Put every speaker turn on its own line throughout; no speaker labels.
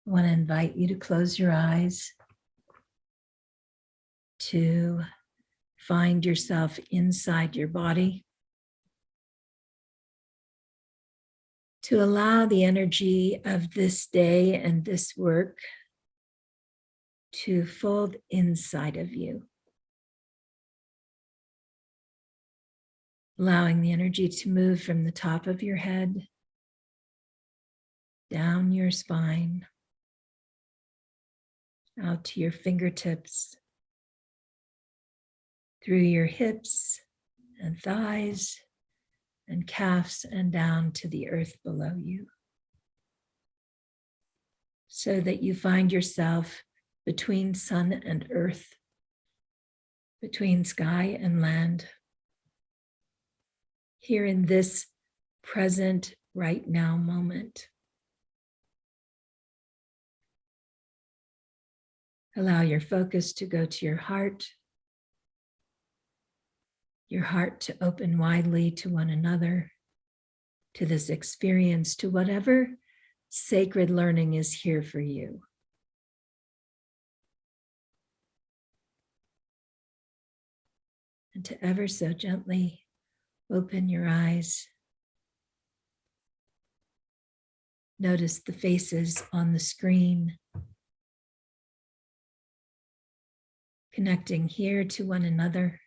I want to invite you to close your eyes, to find yourself inside your body, to allow the energy of this day and this work to fold inside of you, allowing the energy to move from the top of your head, down your spine, out to your fingertips, through your hips and thighs and calves and down to the earth below you, so that you find yourself between sun and earth, between sky and land, here in this present right now moment. Allow your focus to go to your heart to open widely to one another, to this experience, to whatever sacred learning is here for you. And to ever so gently open your eyes. Notice the faces on the screen, connecting here to one another,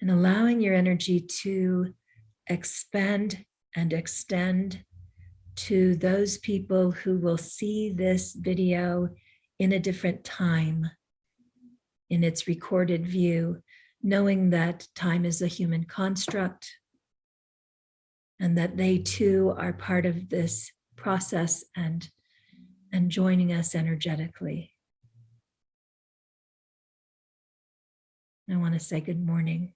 and allowing your energy to expand and extend to those people who will see this video in a different time, in its recorded view, knowing that time is a human construct and that they too are part of this process and joining us energetically. I want to say good morning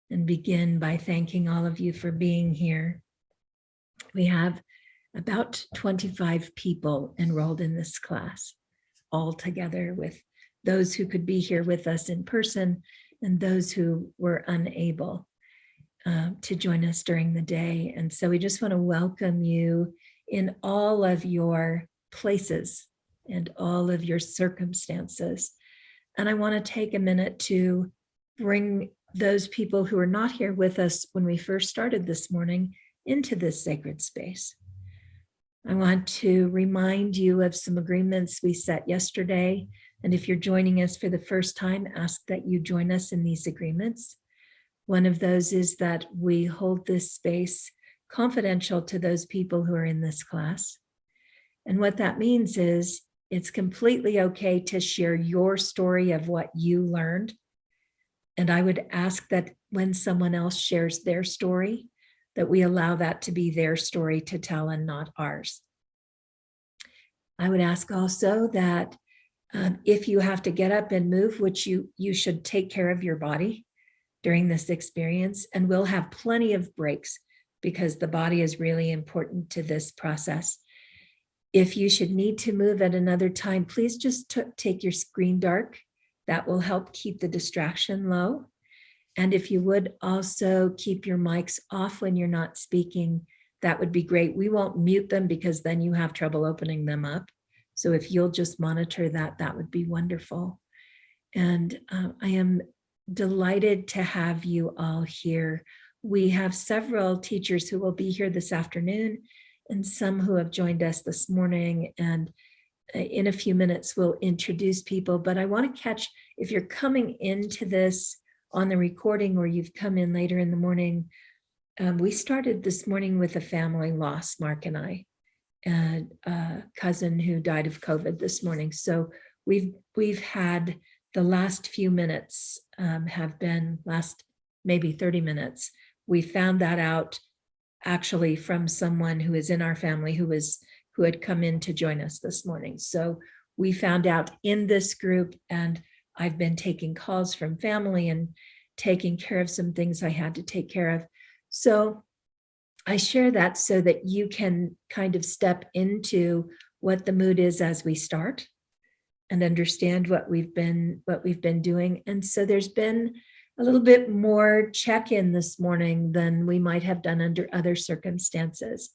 and begin by thanking all of you for being here. We have about 25 people enrolled in this class, all together, with those who could be here with us in person and those who were unable to join us during the day. And so we just want to welcome you in all of your places and all of your circumstances. And I want to take a minute to bring those people who are not here with us when we first started this morning into this sacred space. I want to remind you of some agreements we set yesterday. And if you're joining us for the first time, ask that you join us in these agreements. One of those is that we hold this space confidential to those people who are in this class. And what that means is it's completely okay to share your story of what you learned. And I would ask that when someone else shares their story, that we allow that to be their story to tell and not ours. I would ask also that if you have to get up and move, which you should take care of your body during this experience, and we'll have plenty of breaks because the body is really important to this process. If you should need to move at another time, please just take your screen dark. That will help keep the distraction low. And if you would also keep your mics off when you're not speaking, that would be great. We won't mute them because then you have trouble opening them up. So if you'll just monitor that, that would be wonderful. And I am delighted to have you all here. We have several teachers who will be here this afternoon and some who have joined us this morning. And in a few minutes, we'll introduce people. But I want to catch, if you're coming into this on the recording or you've come in later in the morning, we started this morning with a family loss, Mark and I, and a cousin who died of COVID this morning. So we've had the last few minutes have been last maybe 30 minutes. We found that out actually from someone who is in our family who had come in to join us this morning. So we found out in this group, and I've been taking calls from family and taking care of some things I had to take care of. So I share that so that you can kind of step into what the mood is as we start and understand what we've been doing. And so there's been a little bit more check-in this morning than we might have done under other circumstances.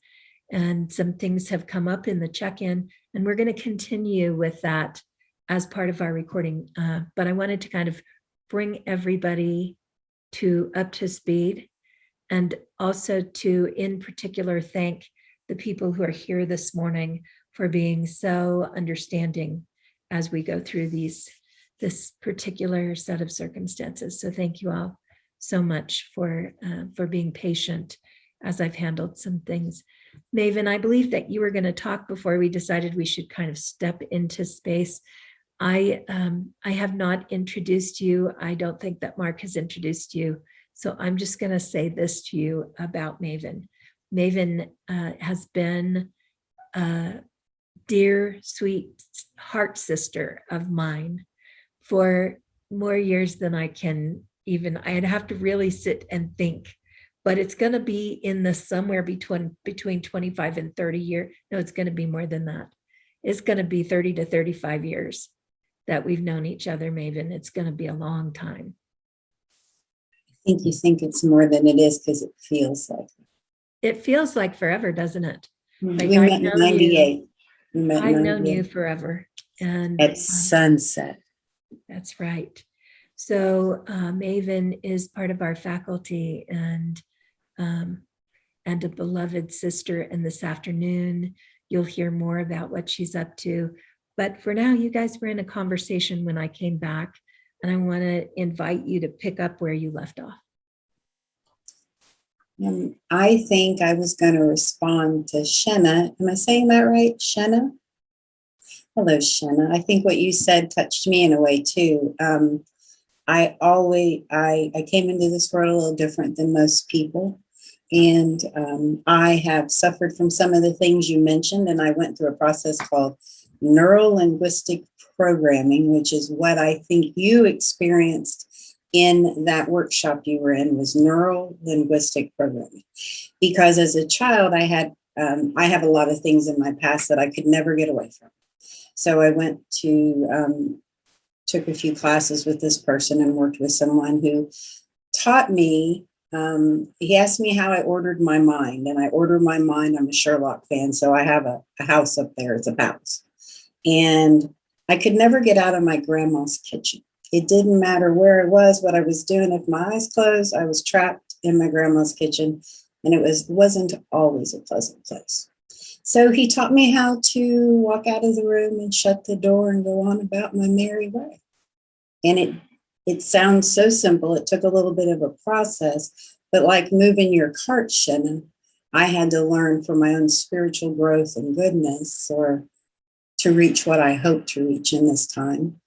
and some things have come up in the check-in, and we're going to continue with that as part of our recording. But I wanted to kind of bring everybody up to speed, and also to, in particular, thank the people who are here this morning for being so understanding as we go through this particular set of circumstances. So thank you all so much for being patient as I've handled some things. Maven, I believe that you were going to talk before we decided we should kind of step into space. I have not introduced you. I don't think that Mark has introduced you. So I'm just going to say this to you about Maven. Maven has been a dear, sweet heart sister of mine for more years than I can even, I'd have to really sit and think, but it's going to be in the somewhere between 25 and 30 years. No, it's going to be more than that. It's going to be 30 to 35 years that we've known each other, Maven. It's going to be a long time.
I think you think it's more than it is because it feels like
it feels like forever, doesn't it? Like
we met in 98.
I've known you forever. And
at sunset.
That's right. So Maven is part of our faculty and a beloved sister. And this afternoon, you'll hear more about what she's up to. But for now, you guys were in a conversation when I came back, and I want to invite you to pick up where you left off.
I think I was going to respond to Shenna. Am I saying that right? Shenna? Hello, Shenna. I think what you said touched me in a way too. I came into this world a little different than most people. And I have suffered from some of the things you mentioned. And I went through a process called neuro-linguistic programming, which is what I think you experienced in that workshop you were in, was neuro-linguistic programming. Because as a child, I have a lot of things in my past that I could never get away from. So I went to, took a few classes with this person and worked with someone who taught me, he asked me how I ordered my mind, and I order my mind. I'm a Sherlock fan, so I have a house up there. It's a palace. And I could never get out of my grandma's kitchen. It didn't matter where it was, what I was doing. If my eyes closed, I was trapped in my grandma's kitchen, and it wasn't always a pleasant place. So he taught me how to walk out of the room and shut the door and go on about my merry way. And it sounds so simple. It took a little bit of a process, but like moving your cart, Shannon, I had to learn for my own spiritual growth and goodness, or to reach what I hope to reach in this time,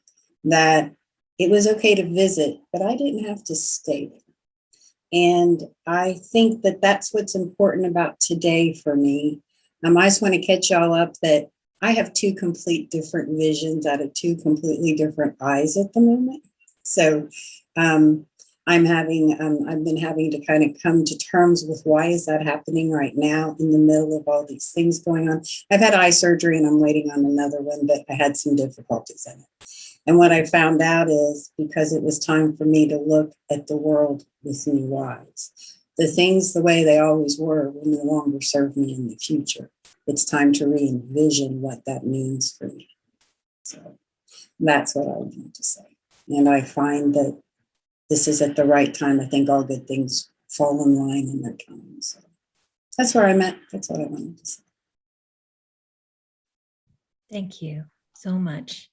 that it was okay to visit, but I didn't have to stay there. And I think that that's what's important about today for me. I just want to catch y'all up that I have two complete different visions out of two completely different eyes at the moment. So I've been having to kind of come to terms with why is that happening right now in the middle of all these things going on. I've had eye surgery and I'm waiting on another one, but I had some difficulties in it. And what I found out is because it was time for me to look at the world with new eyes. The things the way they always were will no longer serve me in the future. It's time to re-envision what that means for me. So that's what I want to say. And I find that this is at the right time. I think all good things fall in line in their time. So that's where I'm at. That's what I wanted to say.
Thank you so much.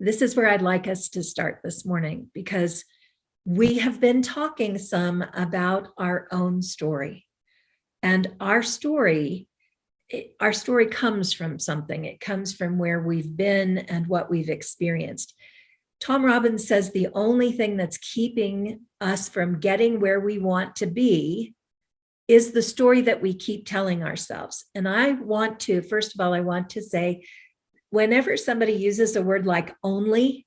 This is where I'd like us to start this morning, because we have been talking some about our own story. And our story comes from something. It comes from where we've been and what we've experienced. Tom Robbins says the only thing that's keeping us from getting where we want to be is the story that we keep telling ourselves. And first of all, I want to say, whenever somebody uses a word like only,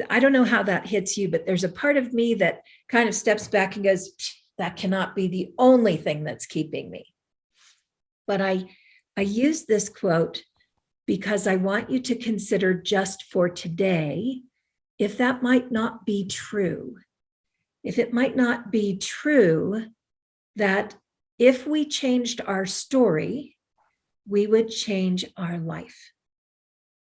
I don't know how that hits you, but there's a part of me that kind of steps back and goes, that cannot be the only thing that's keeping me. But I use this quote because I want you to consider just for today, if that might not be true. If it might not be true that if we changed our story, we would change our life.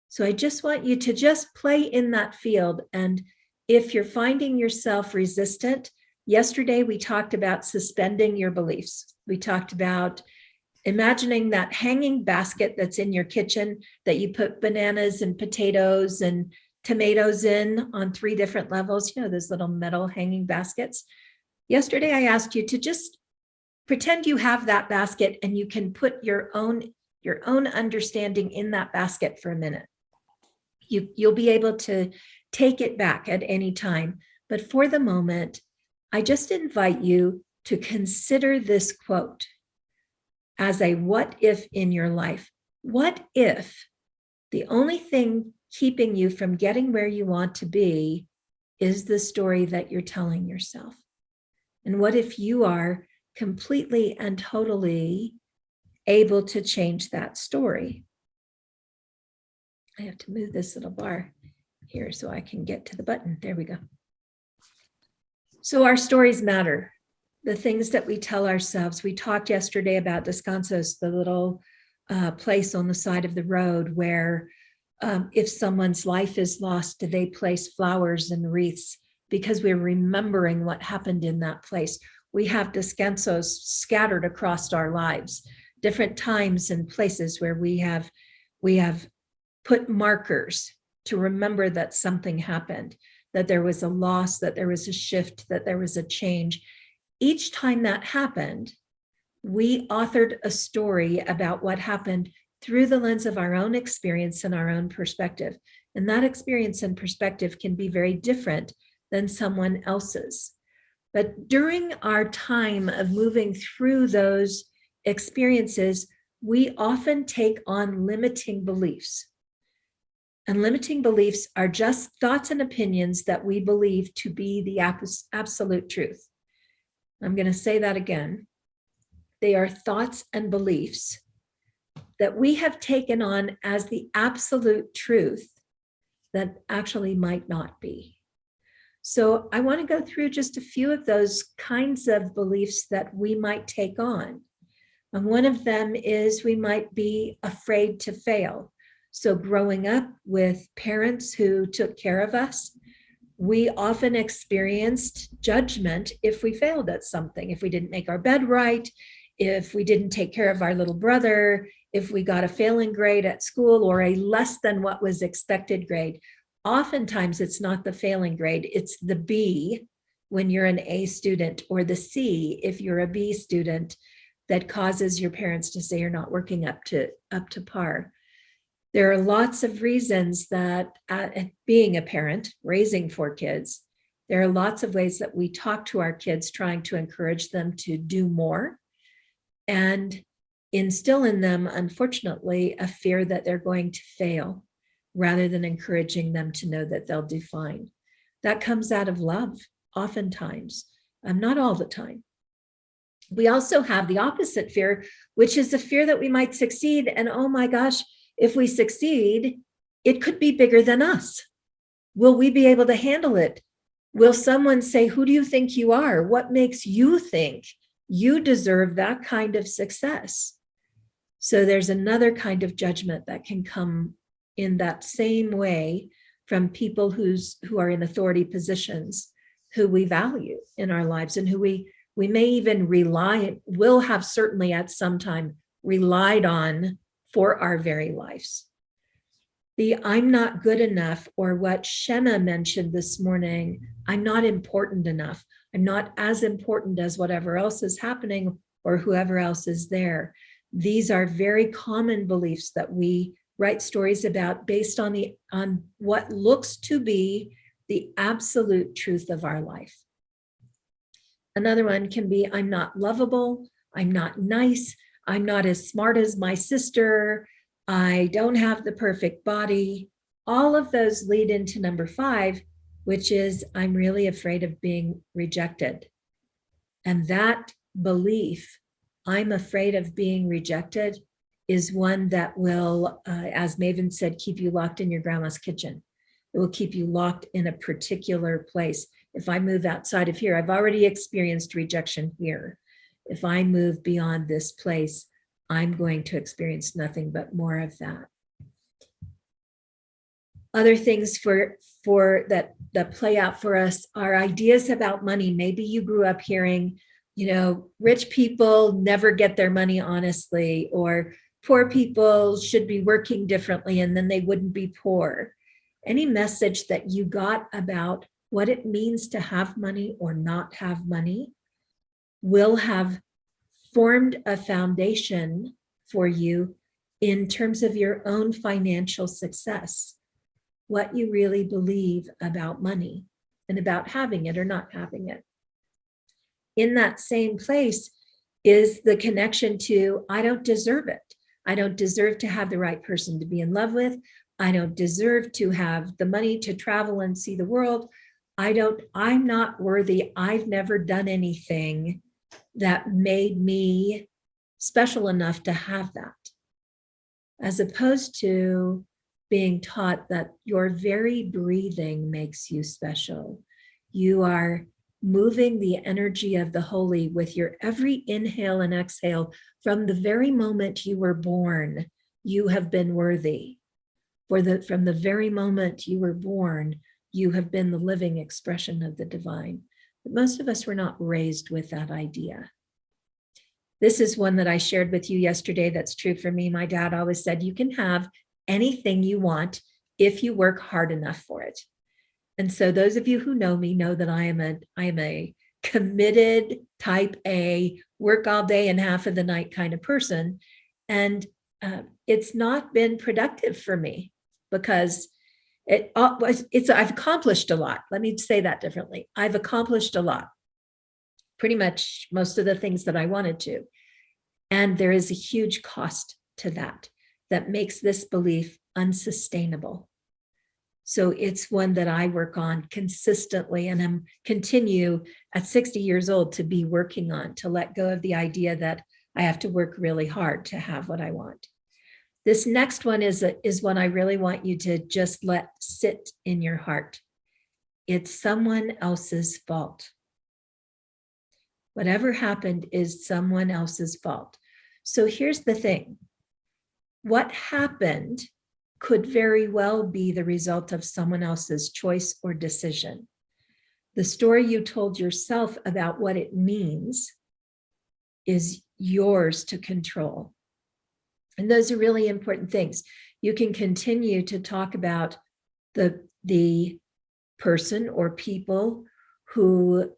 So I just want you to just play in that field. And if you're finding yourself resistant, yesterday we talked about suspending your beliefs. We talked about imagining that hanging basket that's in your kitchen that you put bananas and potatoes and tomatoes in on 3 different levels, you know, those little metal hanging baskets. Yesterday, I asked you to just pretend you have that basket and you can put your own understanding in that basket for a minute. You'll be able to take it back at any time. But for the moment, I just invite you to consider this quote as a what if in your life. What if the only thing keeping you from getting where you want to be is the story that you're telling yourself? And what if you are completely and totally able to change that story? I have to move this little bar here so I can get to the button. There we go. So our stories matter. The things that we tell ourselves. We talked yesterday about Descansos, the little place on the side of the road where if someone's life is lost, they place flowers and wreaths because we're remembering what happened in that place. We have Descansos scattered across our lives, different times and places where we have put markers to remember that something happened, that there was a loss, that there was a shift, that there was a change. Each time that happened, we authored a story about what happened through the lens of our own experience and our own perspective. And that experience and perspective can be very different than someone else's. But during our time of moving through those experiences, we often take on limiting beliefs. And limiting beliefs are just thoughts and opinions that we believe to be the absolute truth. I'm going to say that again. They are thoughts and beliefs that we have taken on as the absolute truth that actually might not be. So I want to go through just a few of those kinds of beliefs that we might take on. And one of them is we might be afraid to fail. So growing up with parents who took care of us, we often experienced judgment if we failed at something, if we didn't make our bed right, if we didn't take care of our little brother, if we got a failing grade at school or a less than what was expected grade. Oftentimes it's not the failing grade, it's the B when you're an A student or the C if you're a B student that causes your parents to say you're not working up to par. There are lots of reasons that being a parent, raising 4 kids, there are lots of ways that we talk to our kids trying to encourage them to do more and instill in them, unfortunately, a fear that they're going to fail rather than encouraging them to know that they'll do fine. That comes out of love, oftentimes, not all the time. We also have the opposite fear, which is the fear that we might succeed. And oh my gosh, if we succeed, it could be bigger than us. Will we be able to handle it? Will someone say, who do you think you are? What makes you think you deserve that kind of success? So there's another kind of judgment that can come in that same way from people who are in authority positions, who we value in our lives and who we may even will have certainly at some time relied on for our very lives. The I'm not good enough, or what Shenna mentioned this morning, I'm not important enough. I'm not as important as whatever else is happening or whoever else is there. These are very common beliefs that we write stories about based on what looks to be the absolute truth of our life. Another one can be, I'm not lovable, I'm not nice, I'm not as smart as my sister, I don't have the perfect body. All of those lead into number 5, which is I'm really afraid of being rejected. And that belief, I'm afraid of being rejected, is one that will, as Maven said, keep you locked in your grandma's kitchen. It will keep you locked in a particular place. If I move outside of here, I've already experienced rejection here. If I move beyond this place, I'm going to experience nothing but more of that. Other things for that play out for us are ideas about money. Maybe you grew up hearing, rich people never get their money honestly, or poor people should be working differently and then they wouldn't be poor. Any message that you got about what it means to have money or not have money will have formed a foundation for you in terms of your own financial success, what you really believe about money and about having it or not having it. In that same place is the connection to, I don't deserve it. I don't deserve to have the right person to be in love with. I don't deserve to have the money to travel and see the world. I'm not worthy. I've never done anything that made me special enough to have that. As opposed to being taught that your very breathing makes you special. You are moving the energy of the holy with your every inhale and exhale. From the very moment you were born, you have been worthy. From the very moment you were born, you have been the living expression of the divine. But most of us were not raised with that idea. This is one that I shared with you yesterday that's true for me. My dad always said, you can have anything you want if you work hard enough for it. And so those of you who know me know that I am a committed type A, work all day and half of the night kind of person. And it's not been productive for me because I've accomplished a lot. Let me say that differently. I've accomplished a lot, pretty much most of the things that I wanted to. And there is a huge cost to that makes this belief unsustainable. So it's one that I work on consistently, and I'm continue at 60 years old to be working on, to let go of the idea that I have to work really hard to have what I want. This next one is one I really want you to just let sit in your heart. It's someone else's fault. Whatever happened is someone else's fault. So here's the thing. What happened could very well be the result of someone else's choice or decision. The story you told yourself about what it means is yours to control. And those are really important things. You can continue to talk about the person or people who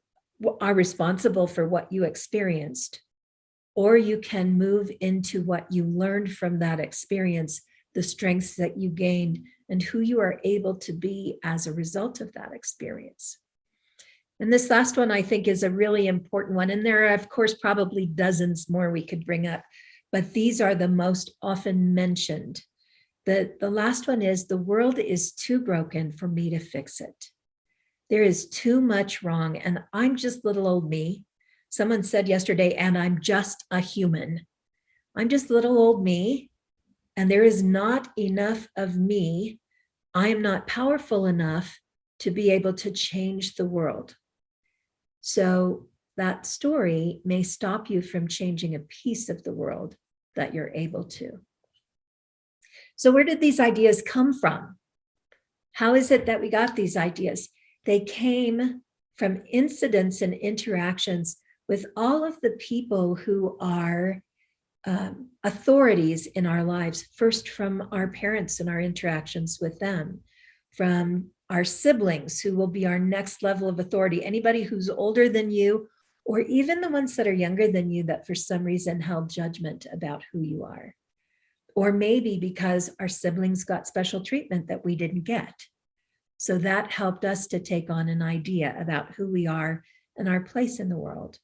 are responsible for what you experienced, or you can move into what you learned from that experience, the strengths that you gained, and who you are able to be as a result of that experience. And this last one, I think, is a really important one. And there are, of course, probably dozens more we could bring up, but these are the most often mentioned. The last one is, the world is too broken for me to fix it. There is too much wrong, and I'm just little old me. Someone said yesterday, and I'm just a human. I'm just little old me, and there is not enough of me. I am not powerful enough to be able to change the world. So that story may stop you from changing a piece of the world that you're able to. So where did these ideas come from? How is it that we got these ideas? They came from incidents and interactions with all of the people who are authorities in our lives, first from our parents and our interactions with them, from our siblings who will be our next level of authority, anybody who's older than you, or even the ones that are younger than you that for some reason held judgment about who you are. Or maybe because our siblings got special treatment that we didn't get. So that helped us to take on an idea about who we are and our place in the world.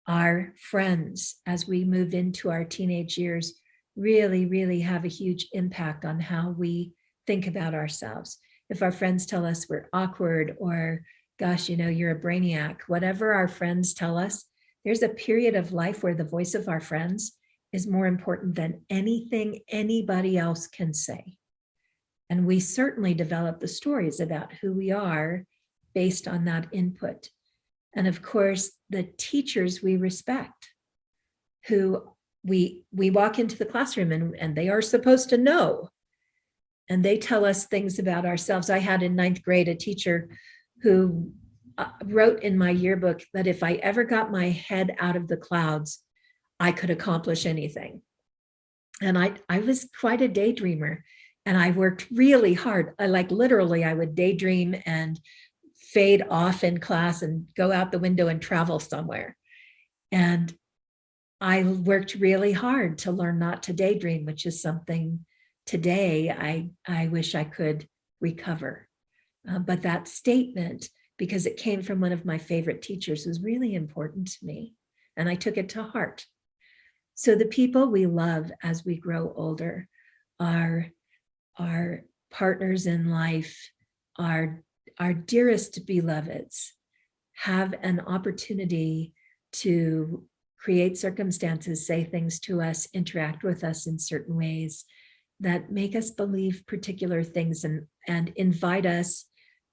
Our friends, as we move into our teenage years, really, really have a huge impact on how we think about ourselves. If our friends tell us we're awkward, or gosh, you're a brainiac, whatever our friends tell us, there's a period of life where the voice of our friends is more important than anything anybody else can say. And we certainly develop the stories about who we are based on that input. And of course, the teachers we respect, who we walk into the classroom and they are supposed to know. And they tell us things about ourselves. I had in 9th grade a teacher who wrote in my yearbook that if I ever got my head out of the clouds, I could accomplish anything. And I was quite a daydreamer, and I worked really hard. I would daydream and fade off in class and go out the window and travel somewhere. And I worked really hard to learn not to daydream, which is something today I wish I could recover. But that statement, because it came from one of my favorite teachers, was really important to me. And I took it to heart. So the people we love as we grow older, our partners in life, our dearest beloveds, have an opportunity to create circumstances, say things to us, interact with us in certain ways that make us believe particular things and invite us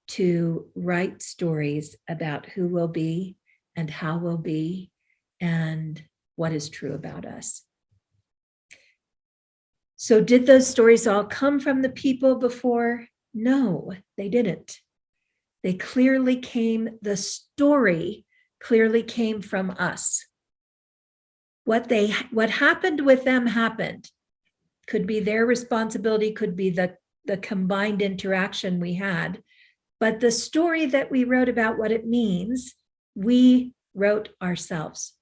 to write stories about who we'll be and how we'll be and what is true about us. So did those stories all come from the people before? No, they didn't. The story clearly came from us. What happened with them happened. Could be their responsibility, could be the combined interaction we had. But the story that we wrote about what it means, we wrote ourselves.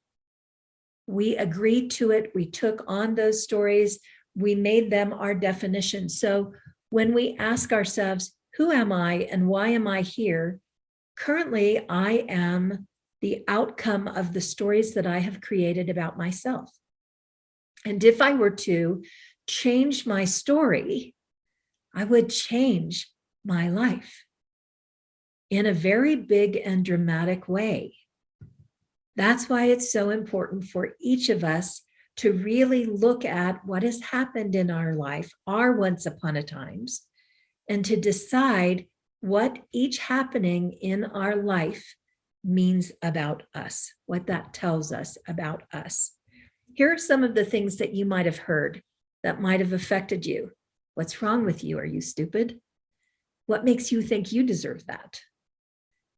We agreed to it. We took on those stories. We made them our definition. So when we ask ourselves, who am I and why am I here? Currently, I am the outcome of the stories that I have created about myself. And if I were to change my story, I would change my life in a very big and dramatic way. That's why it's so important for each of us to really look at what has happened in our life, our once upon a times, and to decide what each happening in our life means about us, what that tells us about us. Here are some of the things that you might have heard that might have affected you. What's wrong with you? Are you stupid? What makes you think you deserve that?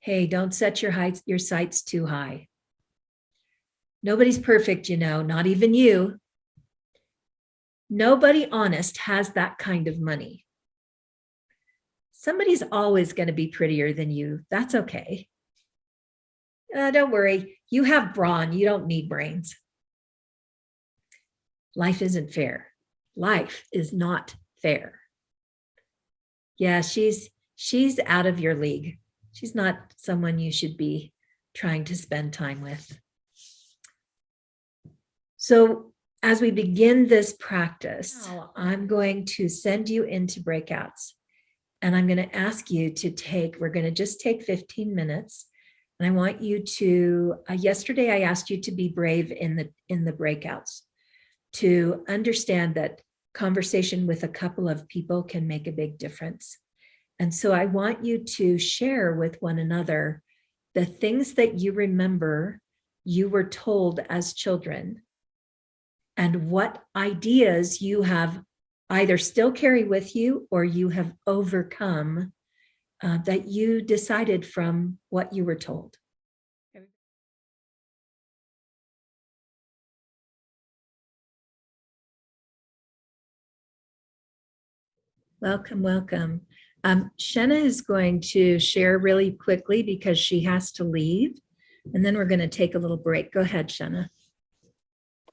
Hey, don't set your sights too high. Nobody's perfect, not even you. Nobody honest has that kind of money. Somebody's always going to be prettier than you. That's okay. Don't worry. You have brawn. You don't need brains. Life isn't fair. Life is not fair. Yeah, she's out of your league. She's not someone you should be trying to spend time with. So as we begin this practice, I'm going to send you into breakouts. And I'm going to ask you we're going to just take 15 minutes. And I want you to, yesterday I asked you to be brave in the breakouts, to understand that conversation with a couple of people can make a big difference. And so I want you to share with one another the things that you remember you were told as children and what ideas you have either still carry with you or you have overcome that you decided from what you were told. Welcome, welcome. Shenna is going to share really quickly because she has to leave, and then we're going to take a little break. Go ahead, Shenna.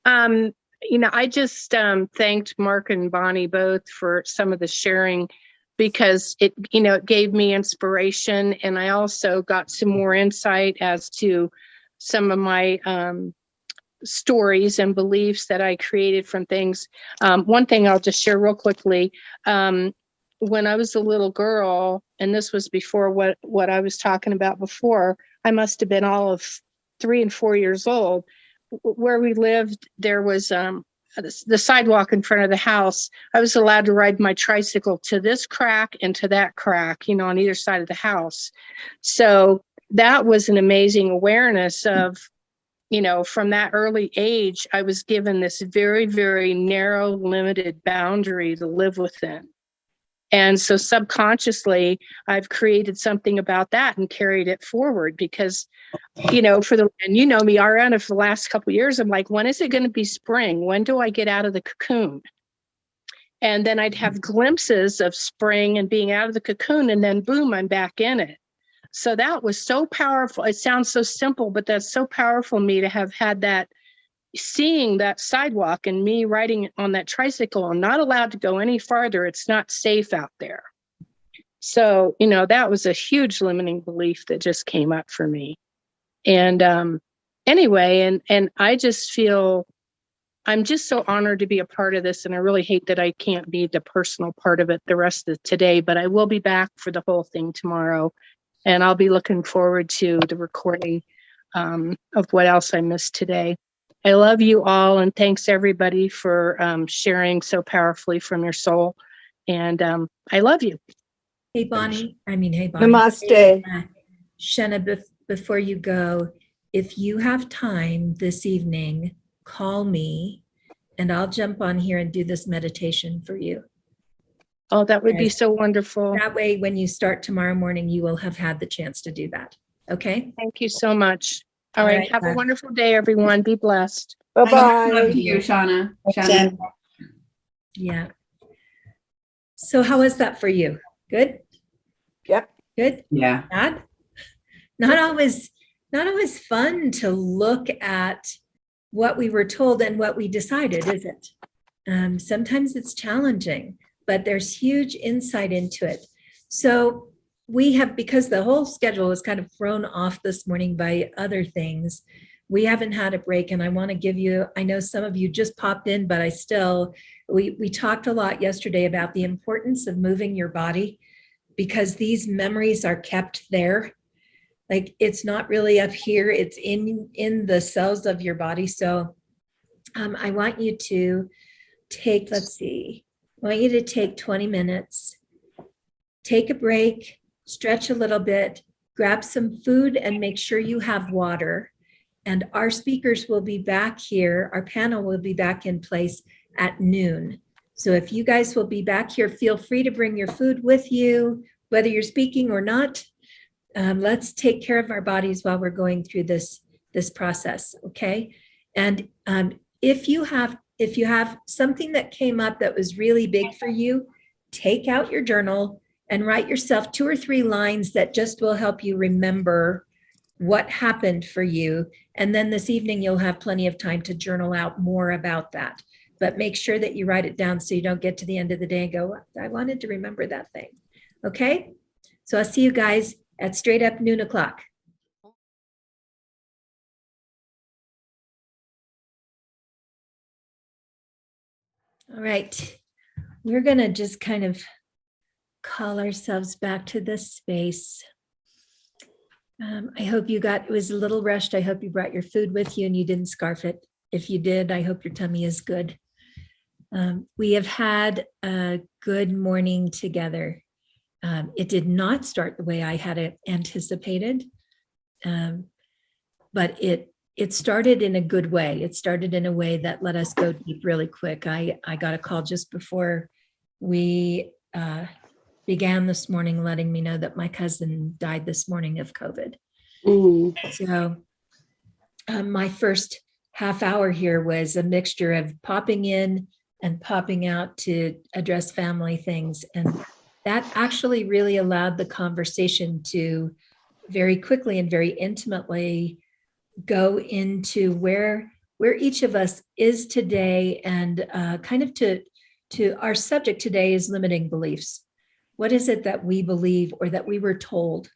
I just thanked Mark and Bonnie both for some of the sharing because it gave me inspiration, and I also got some more insight as to some of my stories and beliefs that I created from things. One thing I'll just share real quickly. When I was a little girl, and this was before what I was talking about before, I must have been all of 3 and 4 years old. Where we lived, there was the sidewalk in front of the house. I was allowed to ride my tricycle to this crack and to that crack, on either side of the house. So that was an amazing awareness of from that early age, I was given this very, very narrow, limited boundary to live within. And so subconsciously, I've created something about that and carried it forward because, and me, Ahriana, for the last couple of years, I'm like, when is it going to be spring? When do I get out of the cocoon? And then I'd have glimpses of spring and being out of the cocoon, and then boom, I'm back in it. So that was so powerful. It sounds so simple, but that's so powerful me to have had that, seeing that sidewalk and me riding on that tricycle. I'm not allowed to go any farther. It's not safe out there. So, that was a huge limiting belief that just came up for me. And anyway, and I just feel I'm just so honored to be a part of this. And I really hate that I can't be the personal part of it the rest of today, but I will be back for the whole thing tomorrow. And I'll be looking forward to the recording of what else I missed today. I love you all, and thanks everybody for sharing so powerfully from your soul. And I love you.
Hey, Bonnie.
Namaste.
Shenna, before you go, if you have time this evening, call me and I'll jump on here and do this meditation for you.
Oh, that would be so wonderful.
That way, when you start tomorrow morning, you will have had the chance to do that. Okay?
Thank you so much. All right. Have a wonderful day, everyone. Be blessed.
Bye-bye.
Love you, Shauna.
Jen.
Yeah. So how was that for you? Good?
Yep.
Good?
Yeah.
Bad? Not always fun to look at what we were told and what we decided, is it? Sometimes it's challenging, but there's huge insight into it. So we have, because the whole schedule was kind of thrown off this morning by other things, we haven't had a break. And I want to give you, I know some of you just popped in, but we talked a lot yesterday about the importance of moving your body, because these memories are kept there. Like, it's not really up here, it's in the cells of your body. So I want you to take, I want you to take 20 minutes, take a break, stretch a little bit, grab some food, and make sure you have water. And our speakers will be back here. Our panel will be back in place at noon. So if you guys will be back here, feel free to bring your food with you, whether you're speaking or not. Let's take care of our bodies while we're going through this process, okay? And if you have something that came up that was really big for you, take out your journal and write yourself 2 or 3 lines that just will help you remember what happened for you. And then this evening, you'll have plenty of time to journal out more about that. But make sure that you write it down so you don't get to the end of the day and go, I wanted to remember that thing, okay? So I'll see you guys at straight up noon o'clock. All right, we're gonna just kind of call ourselves back to this space. I hope it was a little rushed. I hope you brought your food with you and you didn't scarf it. If you did, I hope your tummy is good. We have had a good morning together. It did not start the way I had it anticipated, but it started in a good way. It started in a way that let us go deep really quick. I got a call just before we began this morning, letting me know that my cousin died this morning of COVID. So my first half hour here was a mixture of popping in and popping out to address family things. And that actually really allowed the conversation to very quickly and very intimately go into where each of us is today, and kind of to our subject today is limiting beliefs. What is it that we believe, or that we were told,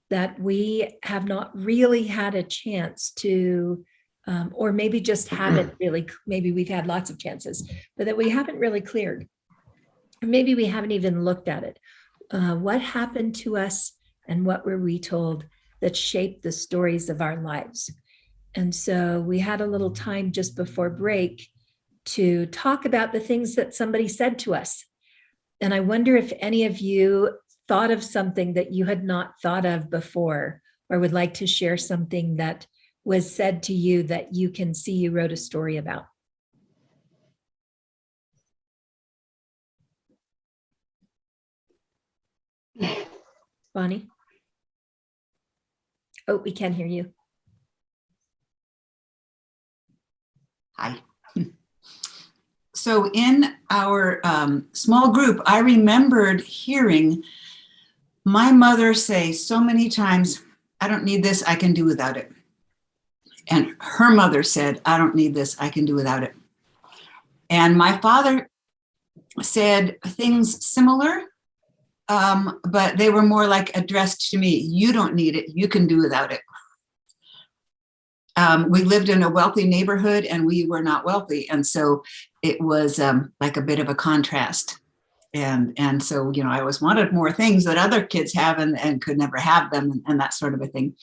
that we have not really had a chance to, or maybe just haven't really, maybe we've had lots of chances, but that we haven't really cleared. Or maybe we haven't even looked at it. What happened to us and what were we told that shaped the stories of our lives? And so we had a little time just before break to talk about the things that somebody said to us. And I wonder if any of you thought of something that you had not thought of before, or would like to share something that was said to you that you can see you wrote a story about? Bonnie? Oh, we can't hear you.
Hi. So in our small group, I remembered hearing my mother say so many times, I don't need this, I can do without it. And her mother said, I don't need this, I can do without it. And my father said things similar, but they were more like addressed to me. You don't need it, you can do without it. We lived in a wealthy neighborhood and we were not wealthy. And so it was like a bit of a contrast. And so, you know, I always wanted more things that other kids have and could never have them and that sort of a thing.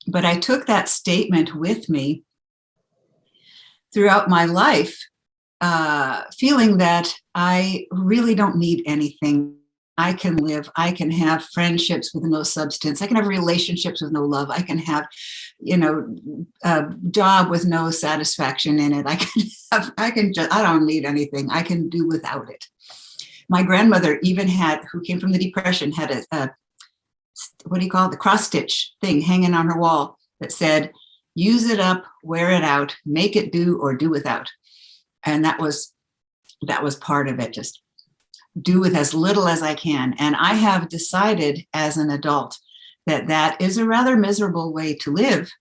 But I took that statement with me throughout my life, feeling that I really don't need anything. I can live, I can have friendships with no substance. I can have relationships with no love. I can have, you know, a job with no satisfaction in it. I don't need anything. I can do without it. My grandmother even who came from the Depression, had a what do you call it? The cross stitch thing hanging on her wall that said, use it up, wear it out, make it do or do without. And that was part of it. Just do with as little as I can. And I have decided as an adult that is a rather miserable way to live,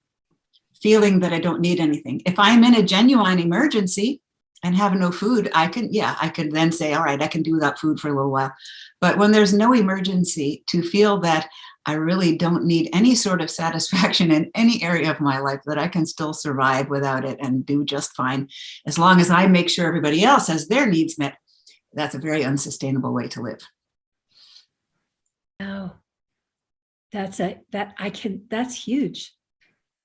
feeling that I don't need anything. If I'm in a genuine emergency and have no food, I could then say, all right, I can do without food for a little while. But when there's no emergency, to feel that I really don't need any sort of satisfaction in any area of my life, that I can still survive without it and do just fine, as long as I make sure everybody else has their needs met, that's a very unsustainable way to live.
Oh, that's huge.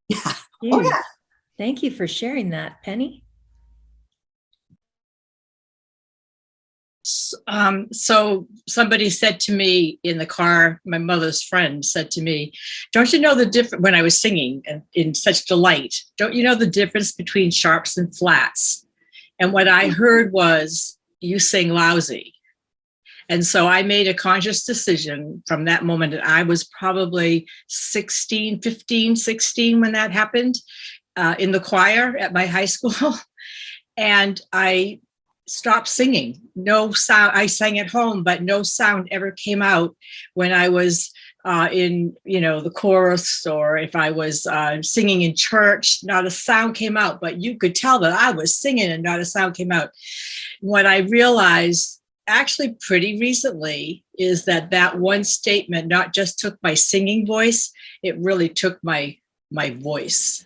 Yeah.
Huge.
Oh, yeah.
Thank you for sharing that, Penny.
So somebody said to me in the car, my mother's friend said to me, don't you know the difference, when I was singing in such delight, don't you know the difference between sharps and flats? And what I heard was, you sing lousy. And so I made a conscious decision from that moment, and I was probably 15, 16 when that happened, in the choir at my high school. And I stopped singing. No sound. I sang at home, but no sound ever came out when I was in, the chorus, or if I was singing in church. Not a sound came out, but you could tell that I was singing and not a sound came out. What I realized actually pretty recently is that one statement not just took my singing voice, it really took my voice.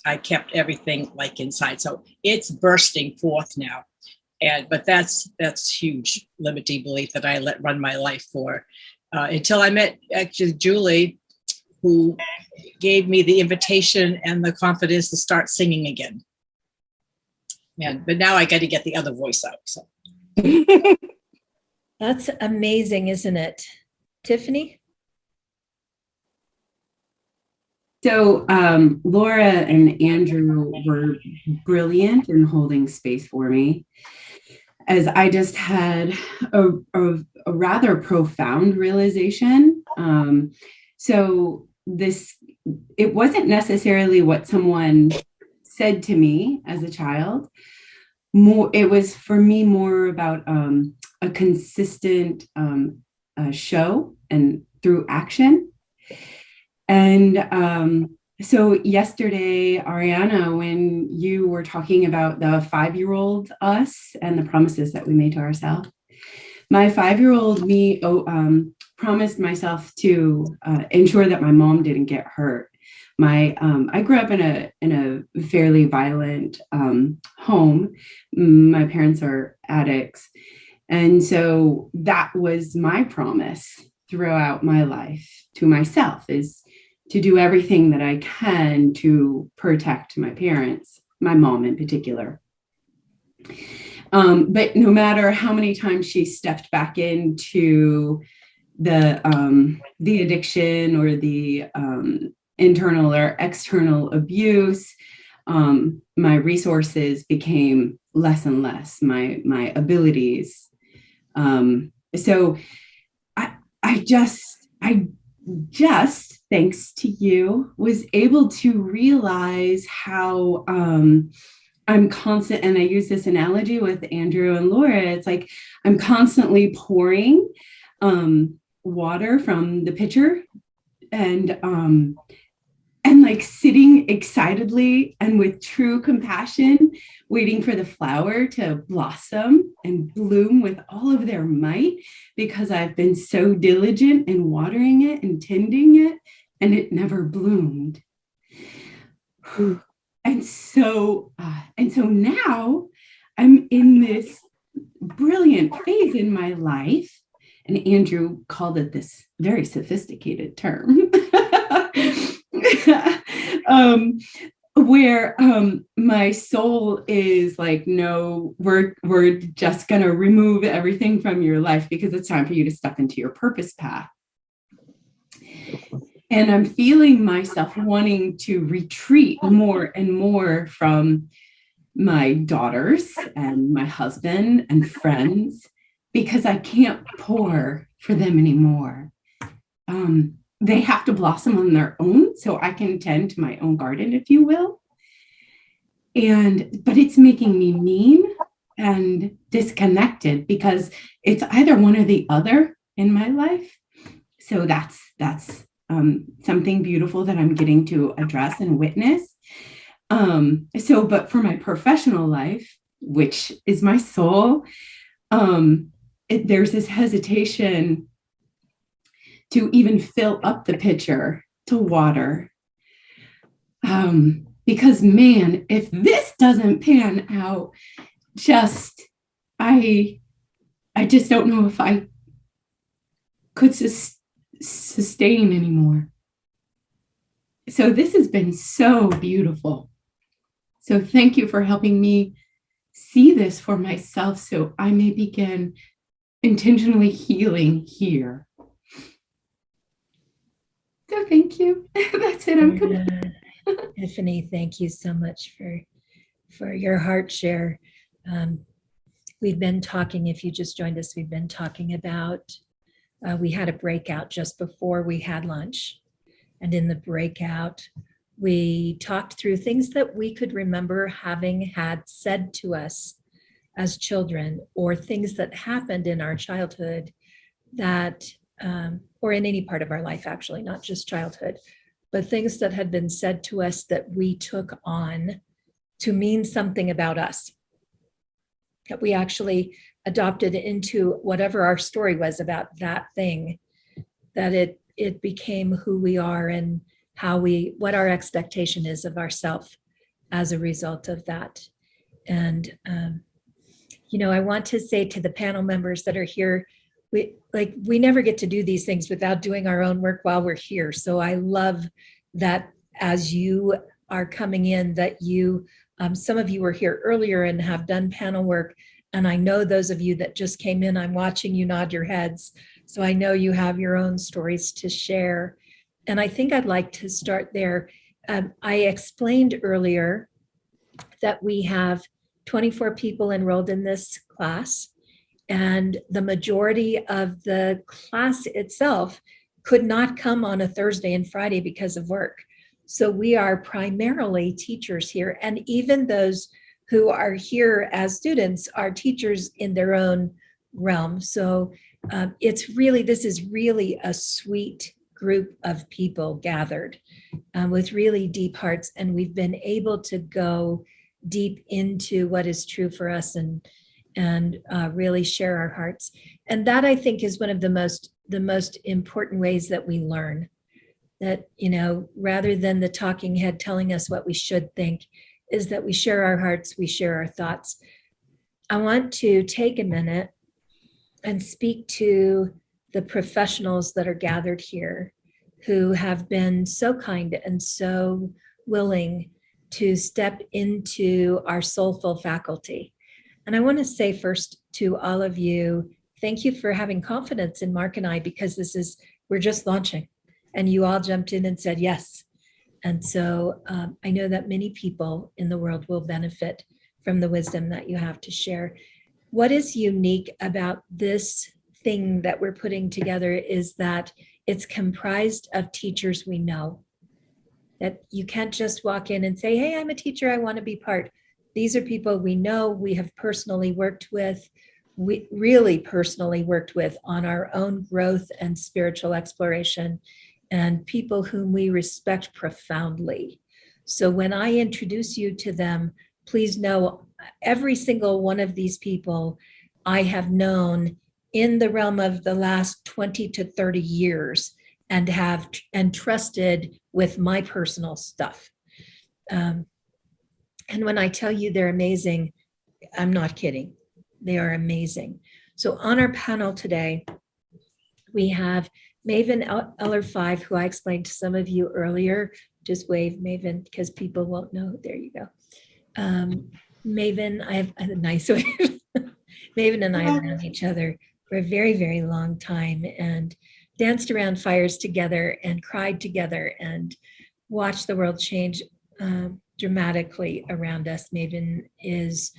I kept everything like inside. So it's bursting forth now. But that's huge limiting belief that I let run my life for until I met actually Julie, who gave me the invitation and the confidence to start singing again. But now I got to get the other voice out. So.
That's amazing, isn't it? Tiffany?
So Laura and Andrew were brilliant in holding space for me, as I just had a rather profound realization. It wasn't necessarily what someone said to me as a child. It was for me more about a consistent show and through action. And so yesterday, Ahriana, when you were talking about the 5-year-old us and the promises that we made to ourselves, my 5-year-old me promised myself to ensure that my mom didn't get hurt. I grew up in a fairly violent home. My parents are addicts. And so that was my promise throughout my life to myself, is to do everything that I can to protect my parents, my mom in particular. But no matter how many times she stepped back into the addiction or the internal or external abuse, my resources became less and less, my abilities. So I just, thanks to you, was able to realize how I'm constant, and I use this analogy with Andrew and Laura. It's like I'm constantly pouring water from the pitcher, and like sitting excitedly and with true compassion, waiting for the flower to blossom and bloom with all of their might, because I've been so diligent in watering it and tending it, and it never bloomed. And so now I'm in this brilliant phase in my life, and Andrew called it this very sophisticated term, where my soul is like, no, we're just going to remove everything from your life because it's time for you to step into your purpose path. And I'm feeling myself wanting to retreat more and more from my daughters and my husband and friends, because I can't pour for them anymore. They have to blossom on their own so I can tend to my own garden, if you will. But it's making me mean and disconnected, because it's either one or the other in my life. So that's something beautiful that I'm getting to address and witness. But for my professional life, which is my soul, there's this hesitation to even fill up the pitcher to water. Because man, if this doesn't pan out, I just don't know if I could sustain anymore. So this has been so beautiful. So thank you for helping me see this for myself so I may begin intentionally healing here. So thank you. That's it. I'm good.
Tiffany, thank you so much for your heart share. We've been talking, if you just joined us, we've been talking about, we had a breakout just before we had lunch. And in the breakout, we talked through things that we could remember having had said to us as children, or things that happened in our childhood that, or in any part of our life, actually, not just childhood, but things that had been said to us that we took on to mean something about us, that we actually adopted into whatever our story was about that thing, that it became who we are and what our expectation is of ourselves as a result of that. And, I want to say to the panel members that are here, we never get to do these things without doing our own work while we're here. So I love that as you are coming in, that you, some of you were here earlier and have done panel work. And I know those of you that just came in, I'm watching you nod your heads. So I know you have your own stories to share. And I think I'd like to start there. I explained earlier that we have 24 people enrolled in this class. And the majority of the class itself could not come on a Thursday and Friday because of work. So we are primarily teachers here. And even those who are here as students are teachers in their own realm. So this is really a sweet group of people gathered with really deep hearts. And we've been able to go deep into what is true for us and really share our hearts. And that, I think, is one of the most important ways that we learn. That, rather than the talking head telling us what we should think, is that we share our hearts, we share our thoughts. I want to take a minute and speak to the professionals that are gathered here who have been so kind and so willing to step into our soulful faculty. And I want to say first to all of you, thank you for having confidence in Mark and I, because we're just launching. And you all jumped in and said yes. And so I know that many people in the world will benefit from the wisdom that you have to share. What is unique about this thing that we're putting together is that it's comprised of teachers we know. That you can't just walk in and say, hey, I'm a teacher, I want to be part. These are people we know, we have personally worked with, we really personally worked with on our own growth and spiritual exploration, and people whom we respect profoundly. So when I introduce you to them, please know every single one of these people I have known in the realm of the last 20 to 30 years and have entrusted with my personal stuff. And when I tell you they're amazing, I'm not kidding. They are amazing. So on our panel today, we have Maven Eller5, who I explained to some of you earlier. Just wave, Maven, because people won't know. There you go. Maven, I have a nice wave. Maven and I have known each other for a very, very long time and danced around fires together and cried together and watched the world change dramatically around us. Maven is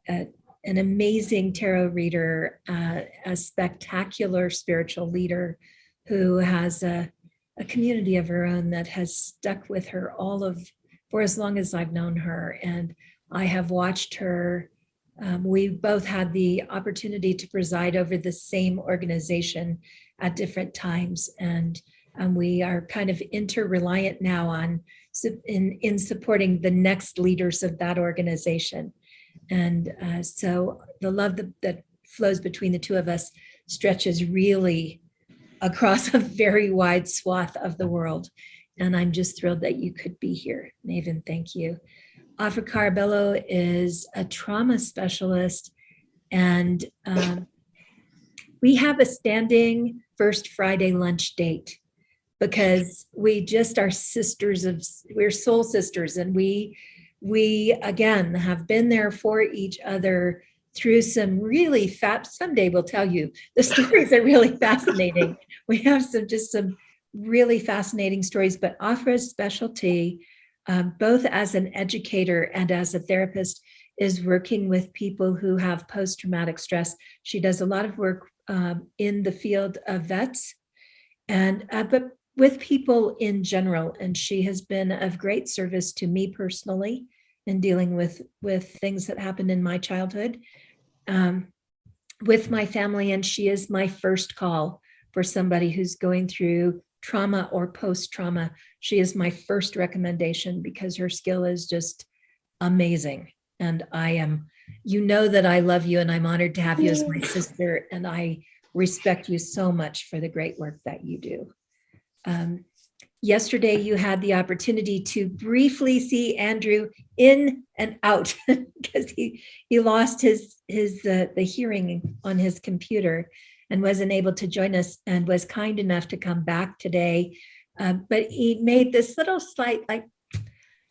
an amazing tarot reader, a spectacular spiritual leader who has a community of her own that has stuck with her for as long as I've known her. And I have watched her. We both had the opportunity to preside over the same organization at different times. And we are kind of interreliant now in supporting the next leaders of that organization. And so the love that flows between the two of us stretches really across a very wide swath of the world. And I'm just thrilled that you could be here. Maven, thank you. Afra Carabello is a trauma specialist, and we have a standing first Friday lunch date because we just are we're soul sisters, and we again have been there for each other through some really someday we'll tell you the stories are really fascinating. We have some really fascinating stories, but Afra's specialty, both as an educator and as a therapist, is working with people who have post-traumatic stress. She does a lot of work in the field of vets, but with people in general. And she has been of great service to me personally in dealing with things that happened in my childhood with my family. And she is my first call for somebody who's going through trauma or post-trauma. She is my first recommendation because her skill is just amazing. And you know that I love you and I'm honored to have you as my sister. And I respect you so much for the great work that you do. Yesterday, you had the opportunity to briefly see Andrew in and out because he lost the hearing on his computer and wasn't able to join us, and was kind enough to come back today. But he made this little slight,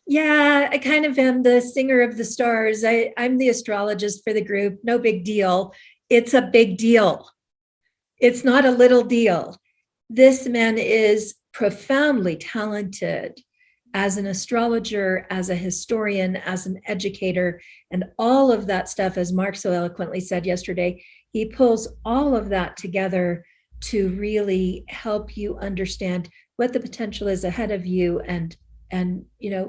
yeah, I kind of am the singer of the stars. I'm the astrologist for the group. No big deal. It's a big deal. It's not a little deal. This man is profoundly talented as an astrologer, as a historian, as an educator, and all of that stuff, as Mark so eloquently said yesterday, he pulls all of that together to really help you understand what the potential is ahead of you, and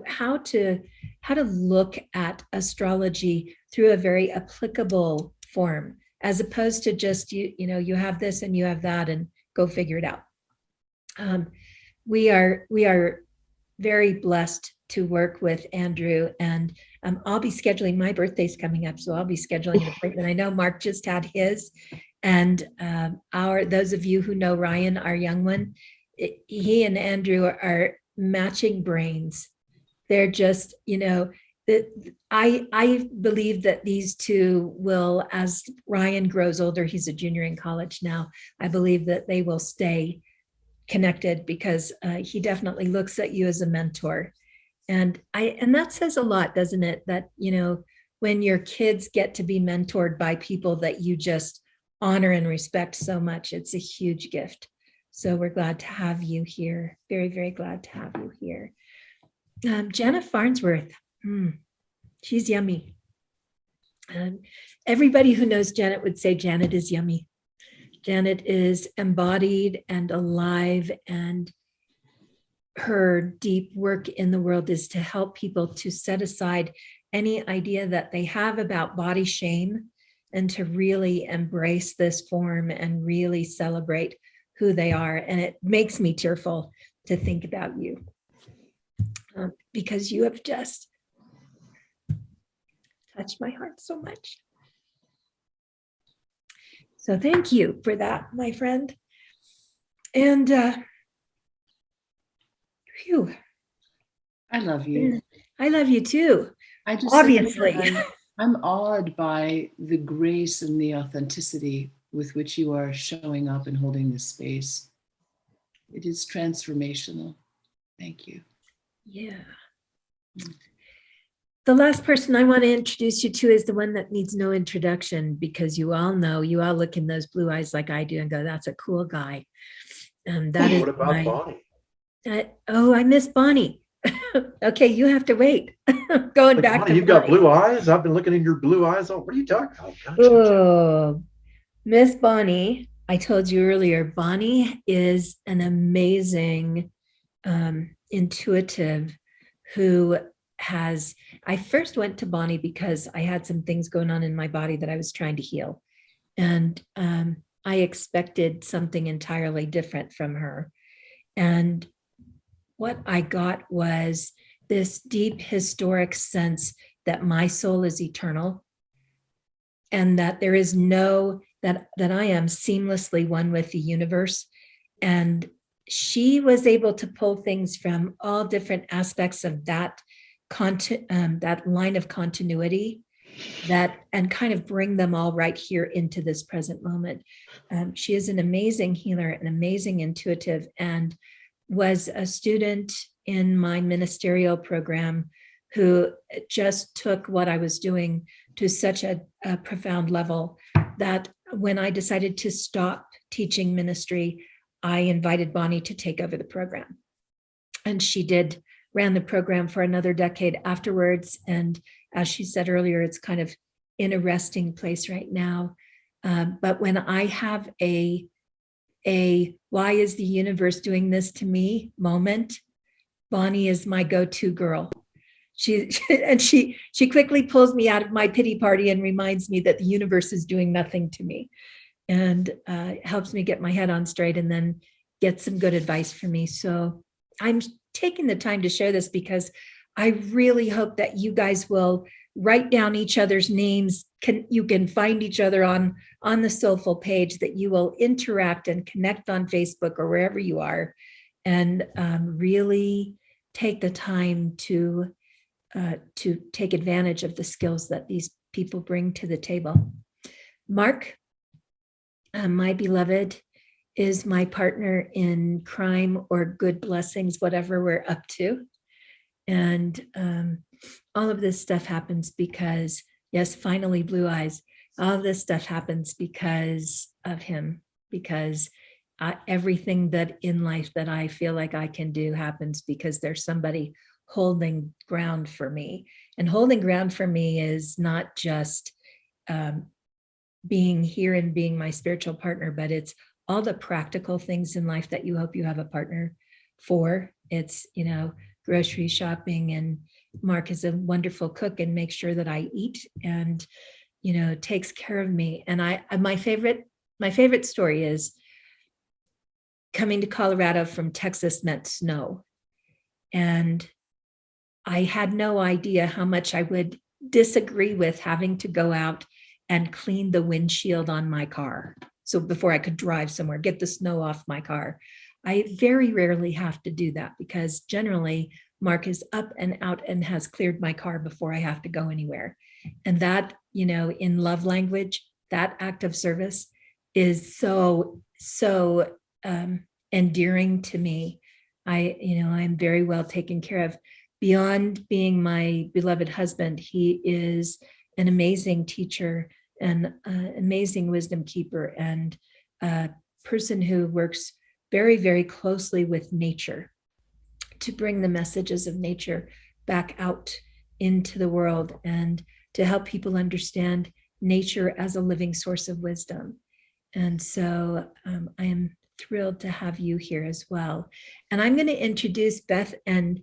how to look at astrology through a very applicable form, as opposed to just you have this and you have that and go figure it out. We are very blessed to work with Andrew, and I'll be scheduling, my birthday's coming up, so I'll be scheduling an appointment. I know Mark just had his, and those of you who know Ryan, our young one, he and Andrew are matching brains. They're just, I believe that these two will, as Ryan grows older, he's a junior in college now, I believe that they will stay connected because he definitely looks at you as a mentor. And that says a lot, doesn't it? That, when your kids get to be mentored by people that you just honor and respect so much, it's a huge gift. So we're glad to have you here. Very, very glad to have you here. Janet Farnsworth. She's yummy. Everybody who knows Janet would say Janet is yummy. Janet is embodied and alive, and her deep work in the world is to help people to set aside any idea that they have about body shame and to really embrace this form and really celebrate who they are. And it makes me tearful to think about you because you have just touched my heart so much. So thank you for that, my friend. And phew,
I love you.
I love you too.
I just
Obviously.
I'm awed by the grace and the authenticity with which you are showing up and holding this space. It is transformational. Thank you.
Yeah. The last person I want to introduce you to is the one that needs no introduction, because you all know, you all look in those blue eyes like I do and go, that's a cool guy. And that is
what about Bonnie?
Oh, I miss Bonnie. Okay, you have to wait. Going
Like,
back
Bonnie,
to
you've got blue eyes. I've been looking in your blue eyes. Oh, what are you talking about? Gotcha.
Oh, Miss Bonnie, I told you earlier, Bonnie is an amazing intuitive who has, I first went to Bonnie because I had some things going on in my body that I was trying to heal. And I expected something entirely different from her. And what I got was this deep historic sense that my soul is eternal and that there is no, that I am seamlessly one with the universe. And she was able to pull things from all different aspects of that that line of continuity, that and kind of bring them all right here into this present moment. She is an amazing healer, an amazing intuitive, and was a student in my ministerial program who just took what I was doing to such a profound level that when I decided to stop teaching ministry, I invited Bonnie to take over the program. And she did, ran the program for another decade afterwards. And as she said earlier, it's kind of in a resting place right now. But when I have a why is the universe doing this to me moment, Bonnie is my go-to girl. She quickly pulls me out of my pity party and reminds me that the universe is doing nothing to me, and helps me get my head on straight and then get some good advice for me. So I'm taking the time to share this because I really hope that you guys will write down each other's names. You can find each other on the Soulful page, that you will interact and connect on Facebook or wherever you are, and really take the time to take advantage of the skills that these people bring to the table. Mark, my beloved, is my partner in crime or good blessings, whatever we're up to. And all of this stuff happens because, yes, finally blue eyes, all of this stuff happens because of him, because everything that in life that I feel like I can do happens because there's somebody holding ground for me. And holding ground for me is not just being here and being my spiritual partner, but it's all the practical things in life that you hope you have a partner for. It's, grocery shopping, and Mark is a wonderful cook and makes sure that I eat and, takes care of me. And my favorite story is coming to Colorado from Texas meant snow. And I had no idea how much I would disagree with having to go out and clean the windshield on my car. So before I could drive somewhere, get the snow off my car. I very rarely have to do that because generally Mark is up and out and has cleared my car before I have to go anywhere. And that, in love language, that act of service is so endearing to me. I'm very well taken care of. Beyond being my beloved husband, he is an amazing teacher, an amazing wisdom keeper, and a person who works very, very closely with nature to bring the messages of nature back out into the world and to help people understand nature as a living source of wisdom. And so I am thrilled to have you here as well. And I'm going to introduce Beth and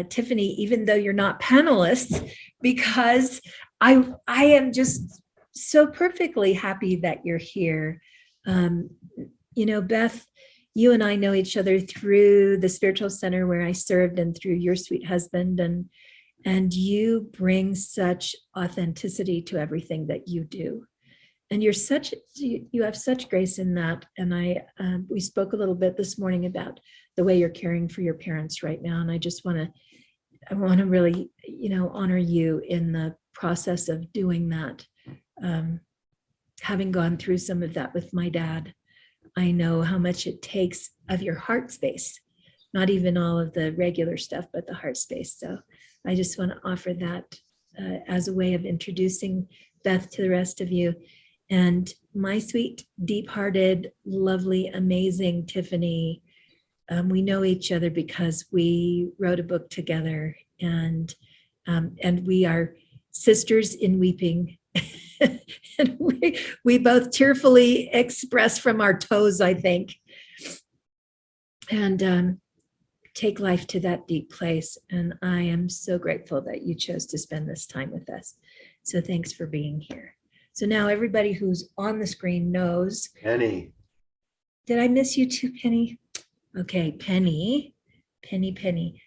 Tiffany, even though you're not panelists, because I am just so perfectly happy that you're here. You know, Beth, you and I know each other through the spiritual center where I served and through your sweet husband, and you bring such authenticity to everything that you do. And you have such grace in that. And we spoke a little bit this morning about the way you're caring for your parents right now. And I just want to really, honor you in the process of doing that. Having gone through some of that with my dad, I know how much it takes of your heart space, not even all of the regular stuff, but the heart space. So I just want to offer that as a way of introducing Beth to the rest of you. And my sweet, deep-hearted, lovely, amazing Tiffany, we know each other because we wrote a book together, and we are sisters in weeping. And we both tearfully express from our toes, I think, and take life to that deep place. And I am so grateful that you chose to spend this time with us. So thanks for being here. So now everybody who's on the screen knows.
Penny.
Did I miss you too, Penny? Okay, Penny.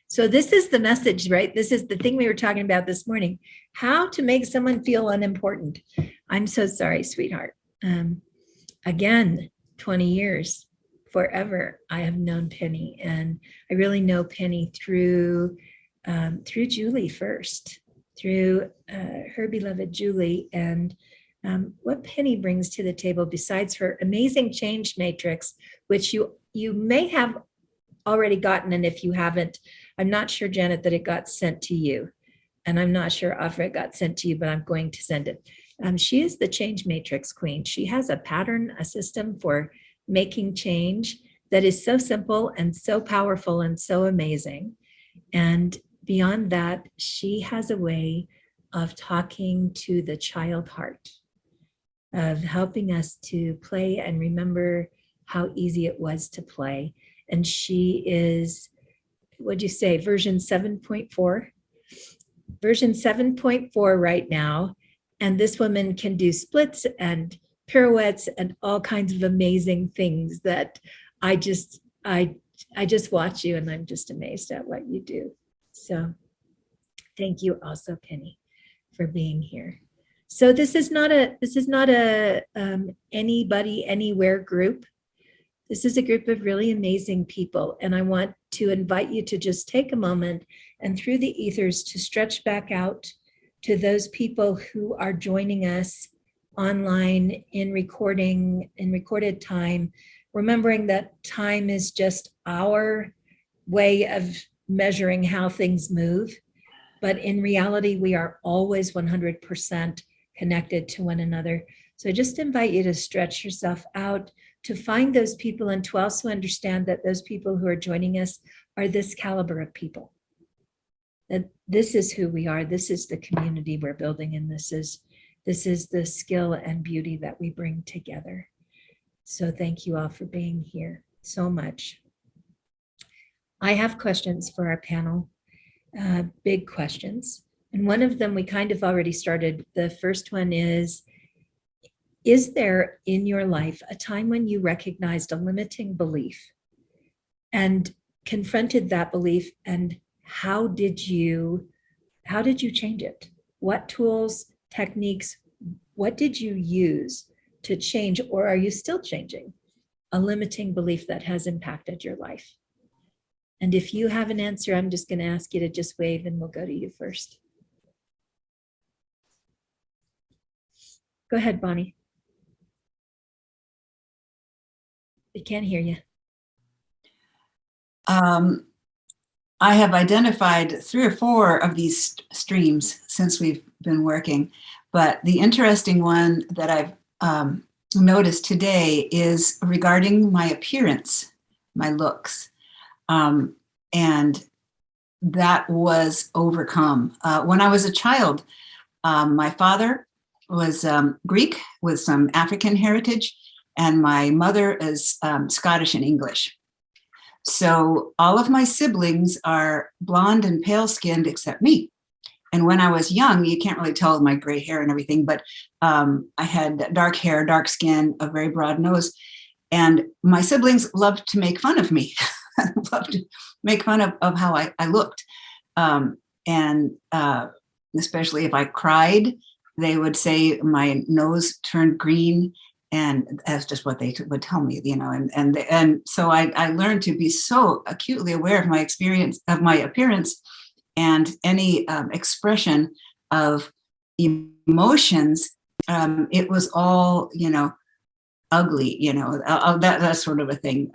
So this is the message, right? This is the thing we were talking about this morning. How to make someone feel unimportant. I'm so sorry, sweetheart. Again, 20 years, forever, I have known Penny. And I really know Penny through Julie first, through her beloved Julie. And what Penny brings to the table, besides her amazing change matrix, which you may have already gotten, and if you haven't, I'm not sure, Janet, that it got sent to you, and I'm not sure, Afra, it got sent to you, but I'm going to send it. She is the change matrix queen. She has a pattern, a system for making change that is so simple and so powerful and so amazing. And beyond that, she has a way of talking to the child heart, of helping us to play and remember how easy it was to play. And she is, what'd you say, version 7.4? Version 7.4 right now. And this woman can do splits and pirouettes and all kinds of amazing things that I just watch you and I'm just amazed at what you do. So thank you also, Penny, for being here. So this is not a anybody anywhere group. This is a group of really amazing people, and I want to invite you to just take a moment and through the ethers to stretch back out to those people who are joining us online in recorded time, remembering that time is just our way of measuring how things move. But in reality, we are always 100% connected to one another. So I just invite you to stretch yourself out, to find those people, and to also understand that those people who are joining us are this caliber of people. That this is who we are. This is the community we're building, and this is the skill and beauty that we bring together. So thank you all for being here so much. I have questions for our panel, big questions. And one of them we kind of already started. The first one is there in your life a time when you recognized a limiting belief and confronted that belief, and how did you change it? What tools, techniques, what did you use to change, or are you still changing a limiting belief that has impacted your life? And if you have an answer, I'm just going to ask you to just wave and we'll go to you first. Go ahead, Bonnie. We can't hear you.
I have identified 3 or 4 of these streams since we've been working, but the interesting one that I've notice today is regarding my appearance, my looks. And that was overcome. When I was a child, my father was Greek with some African heritage, and my mother is Scottish and English. So all of my siblings are blonde and pale skinned except me. And when I was young, you can't really tell my gray hair and everything, but I had dark hair, dark skin, a very broad nose. And my siblings loved to make fun of me, loved to make fun of how I looked. And especially if I cried, they would say my nose turned green. And that's just what they would tell me, you know, and so I learned to be so acutely aware of my experience, of my appearance, and any expression of emotions. It was all, you know, ugly, you know, that sort of a thing.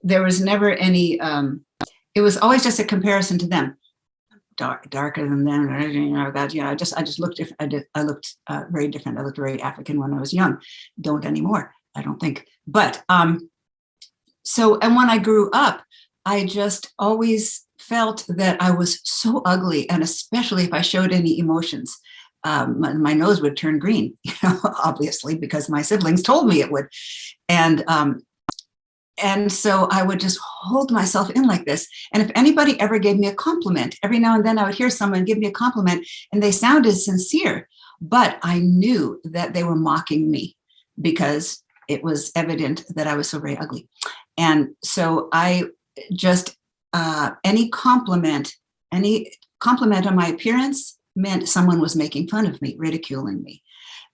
There was never any. It was always just a comparison to them. Darker than them, you know, that, you know, I just looked different. I looked very different. I looked very African when I was young. Don't anymore, I don't think. But so, and when I grew up, I just always felt that I was so ugly, and especially if I showed any emotions, my nose would turn green, you know, obviously, because my siblings told me it would. And so I would just hold myself in like this. And if anybody ever gave me a compliment, every now and then I would hear someone give me a compliment and they sounded sincere, but I knew that they were mocking me because it was evident that I was so very ugly. And so I just, any compliment on my appearance meant someone was making fun of me, ridiculing me.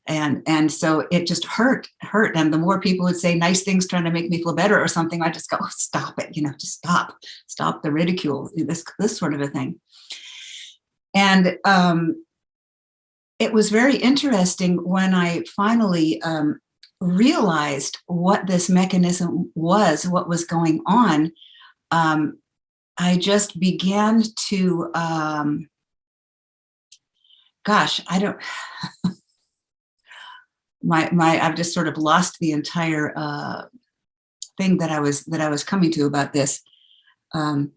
And so it just hurt. And the more people would say nice things trying to make me feel better or something, I just go, oh, stop it, you know, just stop the ridicule, this sort of a thing. And it was very interesting when I finally realized what this mechanism was, what was going on. I just began to, I've just sort of lost the entire thing that I was coming to about this. When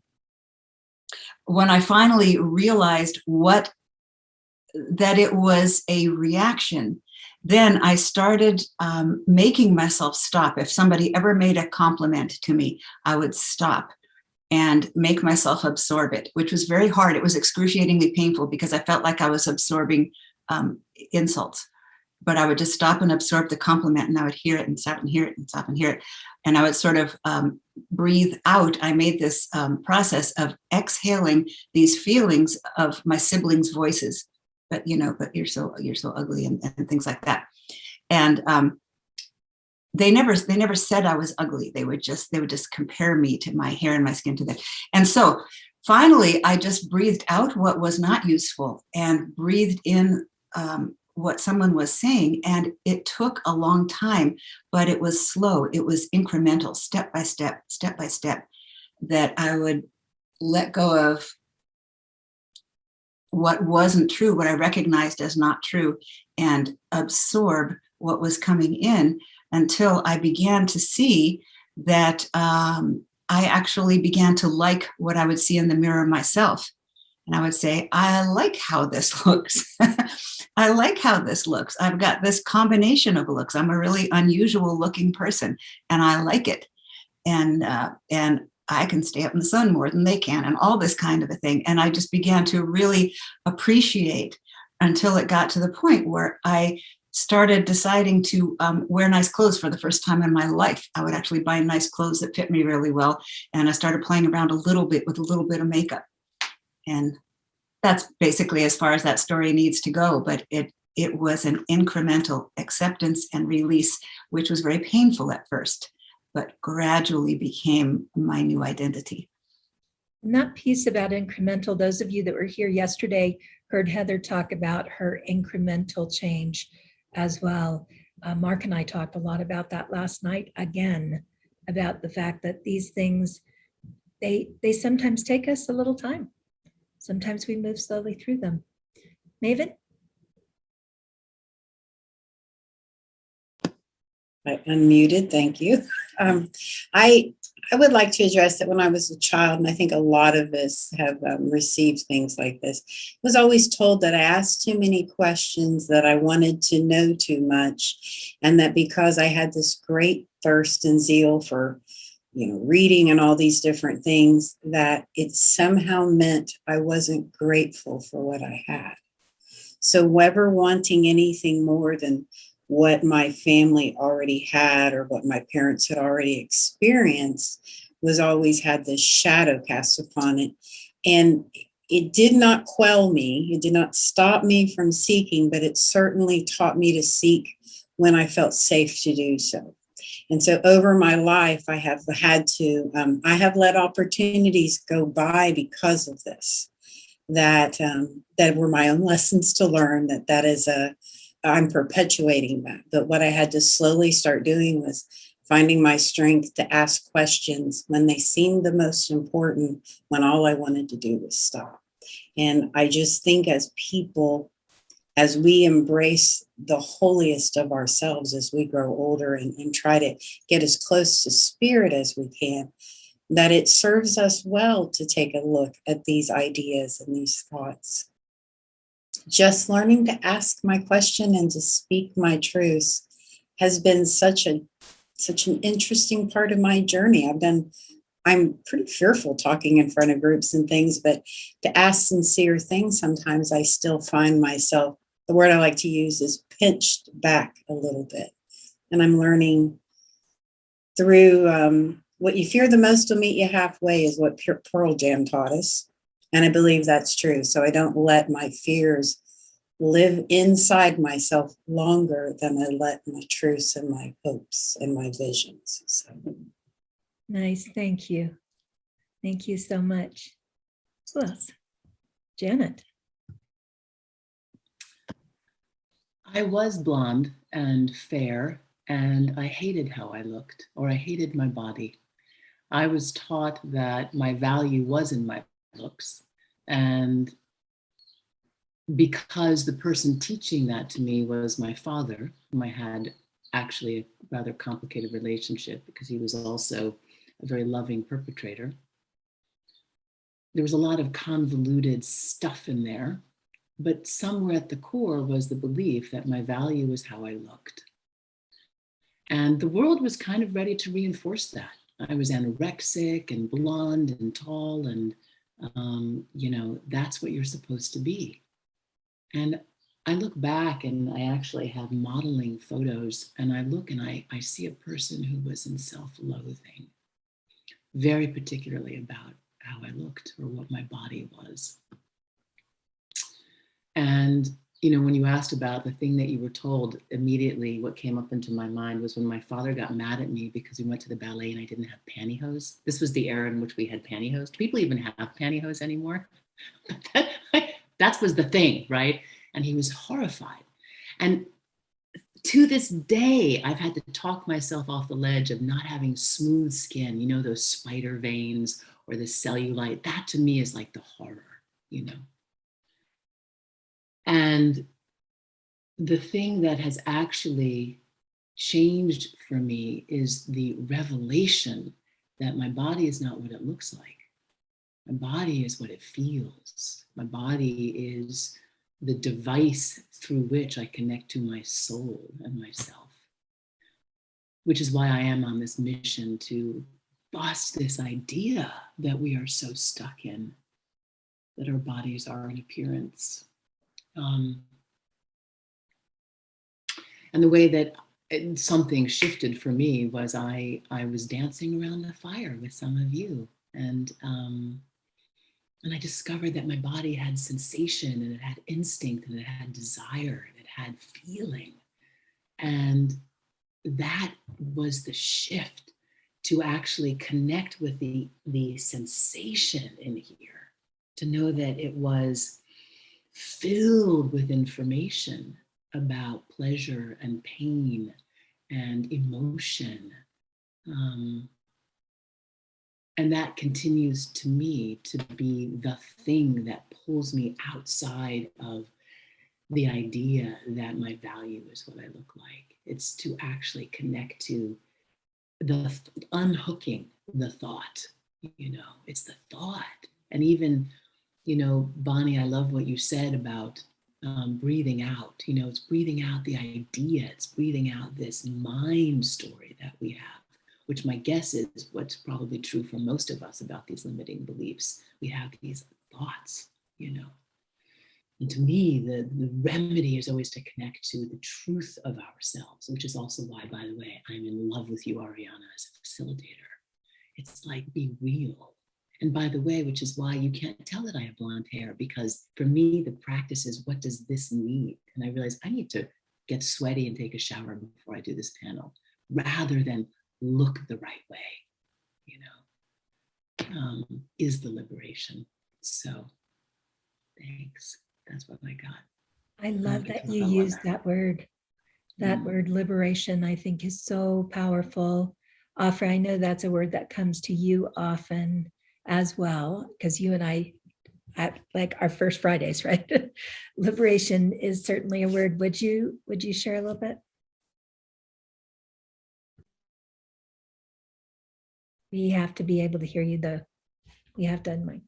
I finally realized that it was a reaction, then I started making myself stop. If somebody ever made a compliment to me, I would stop and make myself absorb it, which was very hard. It was excruciatingly painful because I felt like I was absorbing insults. But I would just stop and absorb the compliment, and I would hear it and stop and hear it and stop and hear it. And I would sort of breathe out. I made this process of exhaling these feelings of my siblings' voices, but you're so ugly and things like that. And they never said I was ugly. They would just compare me to my hair and my skin to them. And so finally, I just breathed out what was not useful and breathed in what someone was saying. And it took a long time, but it was slow. It was incremental, step by step, that I would let go of what wasn't true, what I recognized as not true, and absorb what was coming in until I began to see that I actually began to like what I would see in the mirror myself. And I would say, I like how this looks. I like how this looks. I've got this combination of looks. I'm a really unusual looking person, and I like it. And I can stay up in the sun more than they can, and all this kind of a thing. And I just began to really appreciate until it got to the point where I started deciding to wear nice clothes for the first time in my life. I would actually buy nice clothes that fit me really well. And I started playing around a little bit with a little bit of makeup. And that's basically as far as that story needs to go. But it was an incremental acceptance and release, which was very painful at first, but gradually became my new identity.
And that piece about incremental, those of you that were here yesterday heard Heather talk about her incremental change as well. Mark and I talked a lot about that last night again, about the fact that these things, they sometimes take us a little time. Sometimes we move slowly through them. Maven?
I unmuted, thank you. Um, I would like to address that when I was a child, and I think a lot of us have received things like this, I was always told that I asked too many questions, that I wanted to know too much, and that because I had this great thirst and zeal for, reading and all these different things, that it somehow meant I wasn't grateful for what I had. So never wanting anything more than what my family already had or what my parents had already experienced was always had this shadow cast upon it. And it did not quell me. It did not stop me from seeking, but it certainly taught me to seek when I felt safe to do so. And so over my life, I have had to, I have let opportunities go by because of this, that were my own lessons to learn, that is I'm perpetuating that. But what I had to slowly start doing was finding my strength to ask questions when they seemed the most important, when all I wanted to do was stop. And I just think as people, as we embrace the holiest of ourselves as we grow older and try to get as close to spirit as we can, that it serves us well to take a look at these ideas and these thoughts. Just learning to ask my question and to speak my truths has been such an interesting part of my journey. I'm pretty fearful talking in front of groups and things, but to ask sincere things, sometimes I still find myself, the word I like to use is pinched back a little bit. And I'm learning through what you fear the most will meet you halfway is what Pearl Jam taught us. And I believe that's true. So I don't let my fears live inside myself longer than I let my truths and my hopes and my visions. So.
Nice. Thank you. Thank you so much. Who else? Janet.
I was blonde and fair, and I hated how I looked, or I hated my body. I was taught that my value was in my looks. And because the person teaching that to me was my father, whom I had actually a rather complicated relationship because he was also a very loving perpetrator, there was a lot of convoluted stuff in there, but somewhere at the core was the belief that my value was how I looked. And the world was kind of ready to reinforce that. I was anorexic and blonde and tall, and that's what you're supposed to be. And I look back and I actually have modeling photos, and I look and I see a person who was in self-loathing, very particularly about how I looked or what my body was. And when you asked about the thing that you were told, immediately what came up into my mind was when my father got mad at me because we went to the ballet and I didn't have pantyhose. This was the era in which we had pantyhose. Do people even have pantyhose anymore? That was the thing, right? And he was horrified. And to this day, I've had to talk myself off the ledge of not having smooth skin, those spider veins or the cellulite. That to me is like the horror, And the thing that has actually changed for me is the revelation that my body is not what it looks like. My body is what it feels. My body is the device through which I connect to my soul and myself, which is why I am on this mission to bust this idea that we are so stuck in, that our bodies are an appearance. And the way that something shifted for me was I was dancing around the fire with some of you, and I discovered that my body had sensation, and it had instinct, and it had desire, and it had feeling. And that was the shift, to actually connect with the sensation in here, to know that it was filled with information about pleasure and pain and emotion. And that continues to me to be the thing that pulls me outside of the idea that my value is what I look like. it's to actually connect to the unhooking the thought, it's the thought. And even, Bonnie, I love what you said about breathing out. It's breathing out the idea, it's breathing out this mind story that we have, which my guess is what's probably true for most of us about these limiting beliefs. We have these thoughts, And to me, the remedy is always to connect to the truth of ourselves, which is also why, by the way, I'm in love with you, Ahriana, as a facilitator. It's like, be real. And by the way, which is why you can't tell that I have blonde hair, because for me, the practice is, what does this need? And I realized I need to get sweaty and take a shower before I do this panel, rather than look the right way, is the liberation. So thanks. That's what I got.
I love that you used that word. That word liberation, I think, is so powerful. Afra, I know that's a word that comes to you often as well, because you and I, at like our first Fridays, right? Liberation is certainly a word. Would you share a little bit? We have to be able to hear you though. We have to unmic.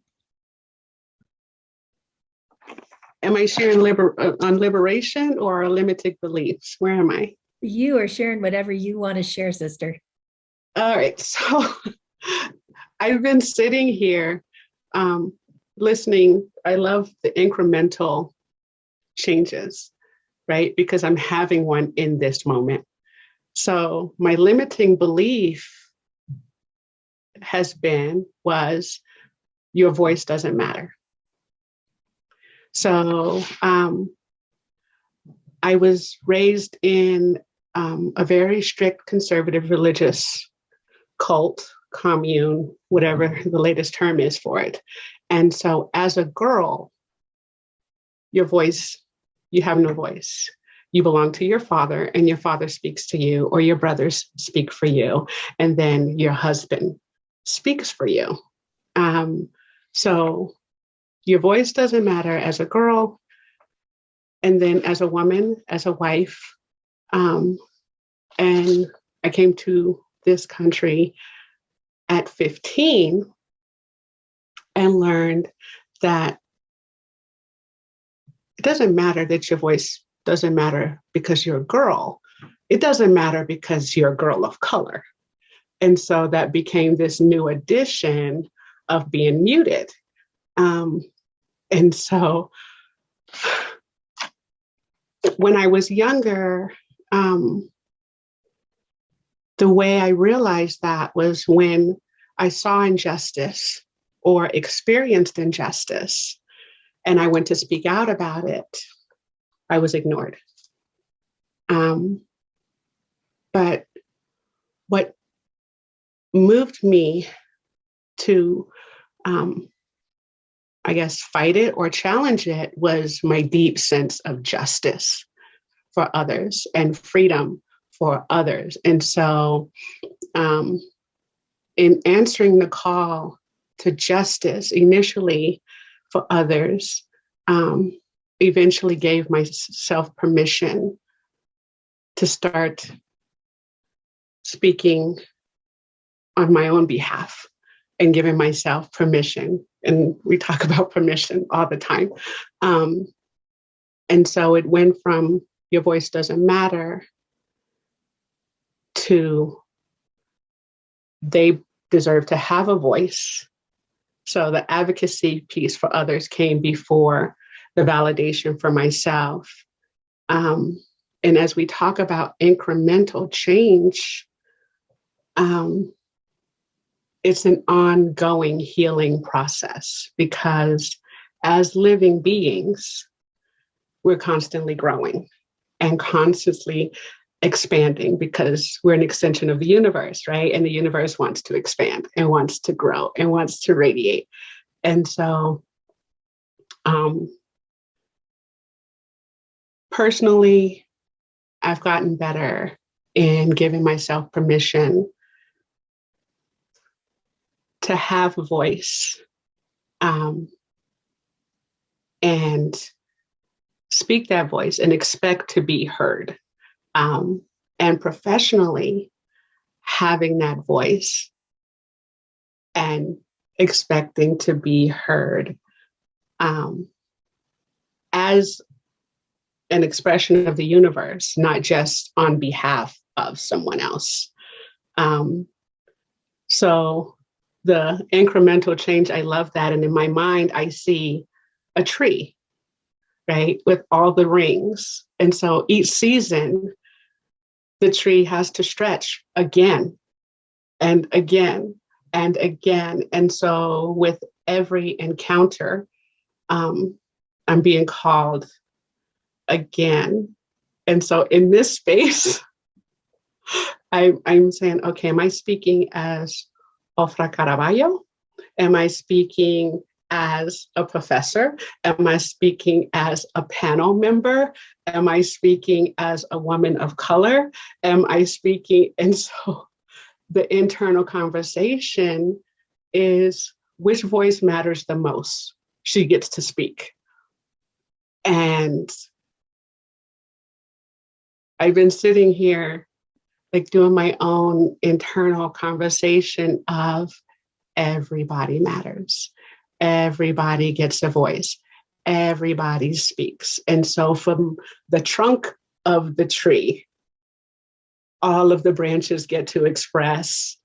Am I sharing on liberation or limited beliefs? Where am I?
You are sharing whatever you want to share, sister.
All right. So I've been sitting here listening. I love the incremental changes, right? Because I'm having one in this moment. So my limiting belief was your voice doesn't matter. So I was raised in a very strict conservative religious cult, commune, whatever the latest term is for it. And so as a girl, you have no voice. You belong to your father, and your father speaks to you, or your brothers speak for you, and then your husband speaks for you. So your voice doesn't matter as a girl, and then as a woman, as a wife. And I came to this country at 15 and learned that it doesn't matter that your voice doesn't matter because you're a girl. It doesn't matter because you're a girl of color. And so that became this new addition of being muted. And so when I was younger, the way I realized that was when I saw injustice or experienced injustice, and I went to speak out about it, I was ignored. But what moved me to, fight it or challenge it was my deep sense of justice for others and freedom for others. And so in answering the call to justice initially for others, eventually gave myself permission to start speaking on my own behalf and giving myself permission. And we talk about permission all the time. And so it went from your voice doesn't matter to they deserve to have a voice. So the advocacy piece for others came before the validation for myself. And as we talk about incremental change, it's an ongoing healing process, because as living beings, we're constantly growing and constantly expanding, because we're an extension of the universe, right? And the universe wants to expand and wants to grow and wants to radiate. And so personally, I've gotten better in giving myself permission to have a voice and speak that voice and expect to be heard. And And professionally, having that voice and expecting to be heard as an expression of the universe, not just on behalf of someone else. So the incremental change, I love that. And in my mind, I see a tree, right, with all the rings. And so each season, the tree has to stretch again and again and again. And so with every encounter, I'm being called again. And so in this space, I'm saying, okay, am I speaking as Ofra Caraballo? Am I speaking as a professor? Am I speaking as a panel member? Am I speaking as a woman of color? Am I speaking? And so the internal conversation is, which voice matters the most? She gets to speak. And I've been sitting here like doing my own internal conversation of everybody matters. Everybody gets a voice. Everybody speaks. And so from the trunk of the tree, all of the branches get to express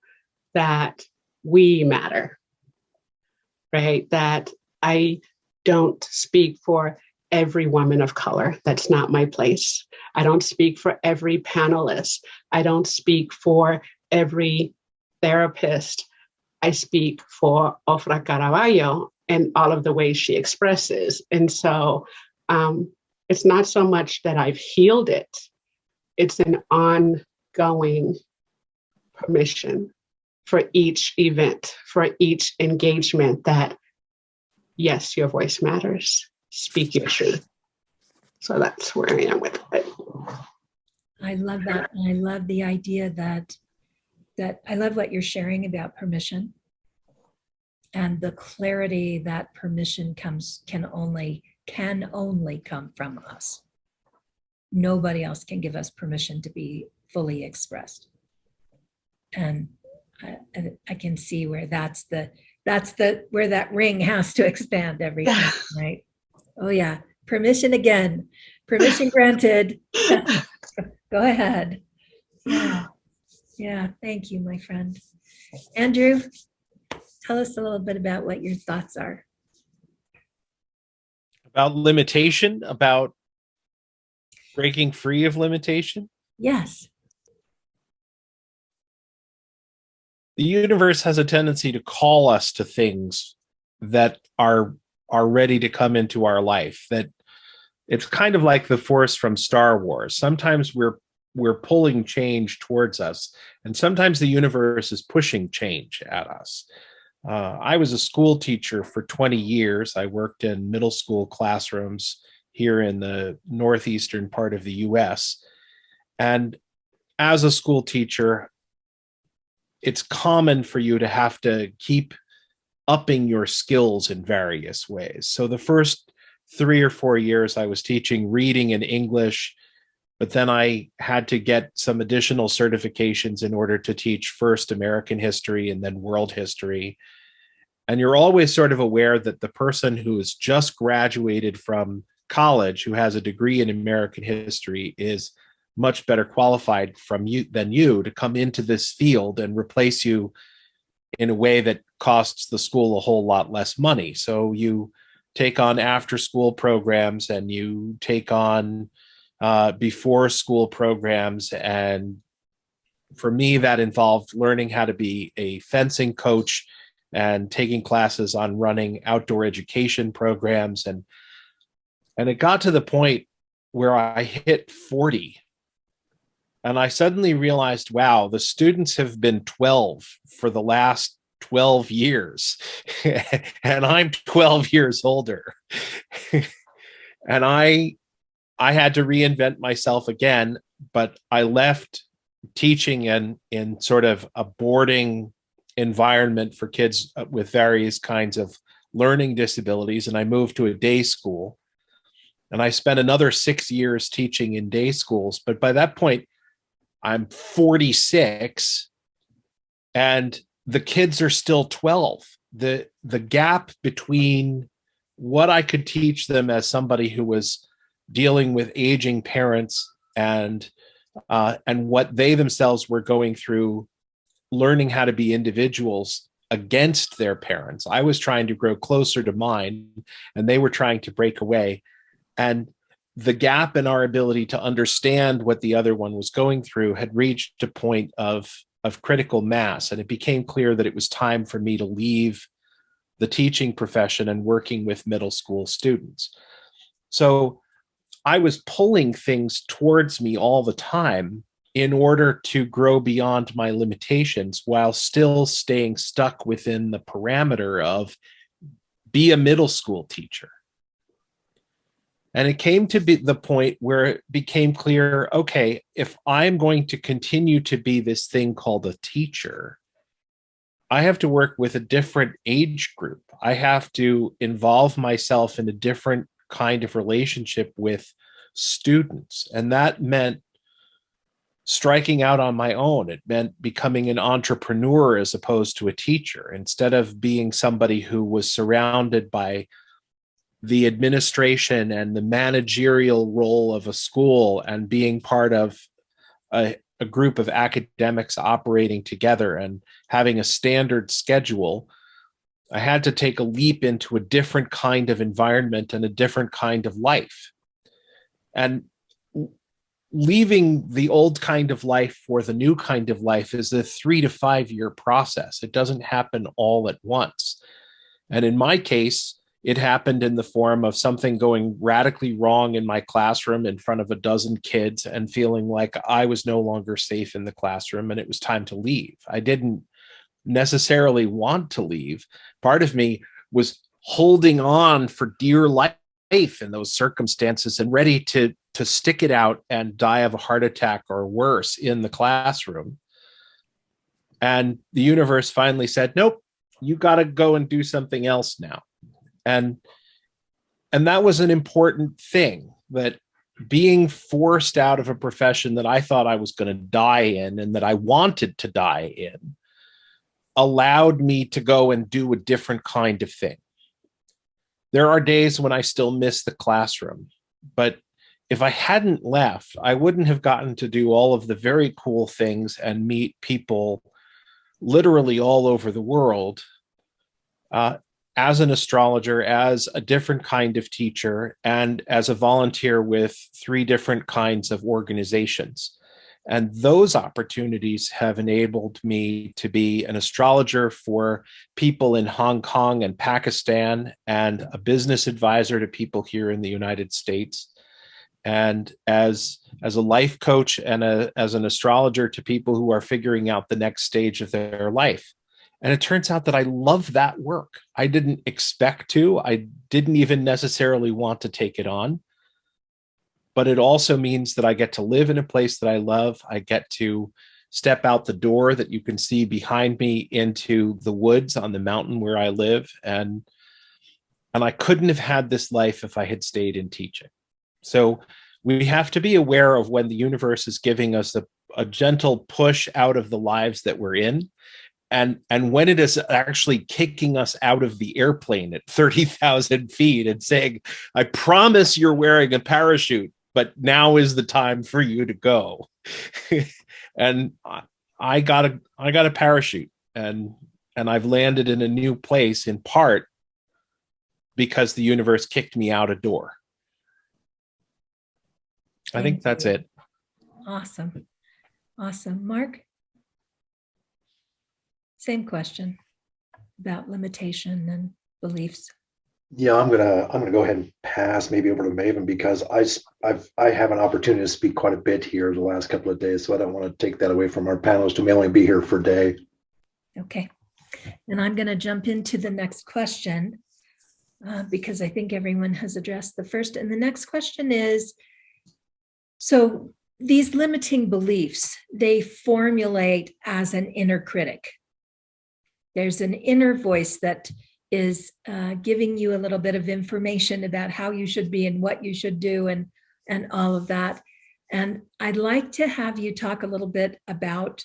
that we matter, right? That I don't speak for every woman of color. That's not my place. I don't speak for every panelist. I don't speak for every therapist. I speak for Ofra Caraballo and all of the ways she expresses. And so it's not so much that I've healed it. It's an ongoing permission for each event, for each engagement that, yes, your voice matters. Speak your truth. So that's where I am with it.
I love that. And I love the idea that I love what you're sharing about permission and the clarity that permission can only come from us. Nobody else can give us permission to be fully expressed. And I can see where that's where that ring has to expand every time, right? Oh yeah, permission again. Permission granted. Go ahead. Yeah, thank you, my friend. Andrew, tell us a little bit about what your thoughts are.
About limitation, about breaking free of limitation?
Yes.
The universe has a tendency to call us to things that are ready to come into our life. That it's kind of like the Force from Star Wars. Sometimes we're pulling change towards us, and sometimes the universe is pushing change at us. I was a school teacher for 20 years. I worked in middle school classrooms here in the northeastern part of the US. And as a school teacher, it's common for you to have to keep upping your skills in various ways. So the first 3 or 4 years I was teaching reading and English, but then I had to get some additional certifications in order to teach first American history and then world history. And you're always sort of aware that the person who has just graduated from college, who has a degree in American history, is much better qualified than you to come into this field and replace you in a way that costs the school a whole lot less money. So you take on after school programs and you take on before school programs. And for me, that involved learning how to be a fencing coach and taking classes on running outdoor education programs. And it got to the point where I hit 40. And I suddenly realized, wow, the students have been 12 for the last 12 years. And I'm 12 years older. And I had to reinvent myself again, but I left teaching in sort of a boarding environment for kids with various kinds of learning disabilities. And I moved to a day school. And I spent another 6 years teaching in day schools. But by that point, I'm 46 and the kids are still 12. The gap between what I could teach them as somebody who was dealing with aging parents and what they themselves were going through, learning how to be individuals against their parents. I was trying to grow closer to mine, and they were trying to break away. And the gap in our ability to understand what the other one was going through had reached a point of critical mass. And it became clear that it was time for me to leave the teaching profession and working with middle school students. So I was pulling things towards me all the time in order to grow beyond my limitations while still staying stuck within the parameter of be a middle school teacher. And it came to be the point where it became clear, okay, if I'm going to continue to be this thing called a teacher, I have to work with a different age group. I have to involve myself in a different kind of relationship with students. And that meant striking out on my own. It meant becoming an entrepreneur as opposed to a teacher. Instead of being somebody who was surrounded by the administration and the managerial role of a school and being part of a group of academics operating together and having a standard schedule, I had to take a leap into a different kind of environment and a different kind of life. And leaving the old kind of life for the new kind of life is a 3 to 5 year process. It doesn't happen all at once. And in my case, it happened in the form of something going radically wrong in my classroom in front of a dozen kids and feeling like I was no longer safe in the classroom and it was time to leave. I didn't necessarily want to leave. Part of me was holding on for dear life in those circumstances and ready to stick it out and die of a heart attack or worse in the classroom. And the universe finally said, nope, you got to go and do something else now. And that was an important thing, that being forced out of a profession that I thought I was going to die in and that I wanted to die in allowed me to go and do a different kind of thing. There are days when I still miss the classroom, but if I hadn't left, I wouldn't have gotten to do all of the very cool things and meet people literally all over the world as an astrologer, as a different kind of teacher, and as a volunteer with 3 different kinds of organizations. And those opportunities have enabled me to be an astrologer for people in Hong Kong and Pakistan, and a business advisor to people here in the United States, and as a life coach and as an astrologer to people who are figuring out the next stage of their life. And it turns out that I love that work. I didn't expect to. I didn't even necessarily want to take it on. But it also means that I get to live in a place that I love. I get to step out the door that you can see behind me into the woods on the mountain where I live. And I couldn't have had this life if I had stayed in teaching. So we have to be aware of when the universe is giving us a gentle push out of the lives that we're in. And when it is actually kicking us out of the airplane at 30,000 feet and saying, I promise you're wearing a parachute, but now is the time for you to go. And I got a parachute, and I've landed in a new place, in part because the universe kicked me out a door. I think that's it.
Awesome. Awesome. Mark? Same question about limitation and beliefs.
Yeah, I'm gonna go ahead and pass maybe over to Maven, because I have an opportunity to speak quite a bit here the last couple of days, so I don't want to take that away from our panelists who may only be here for a day.
Okay. And I'm going to jump into the next question because I think everyone has addressed the first. And the next question is, so these limiting beliefs, they formulate as an inner critic. There's an inner voice that is giving you a little bit of information about how you should be and what you should do and all of that. And I'd like to have you talk a little bit about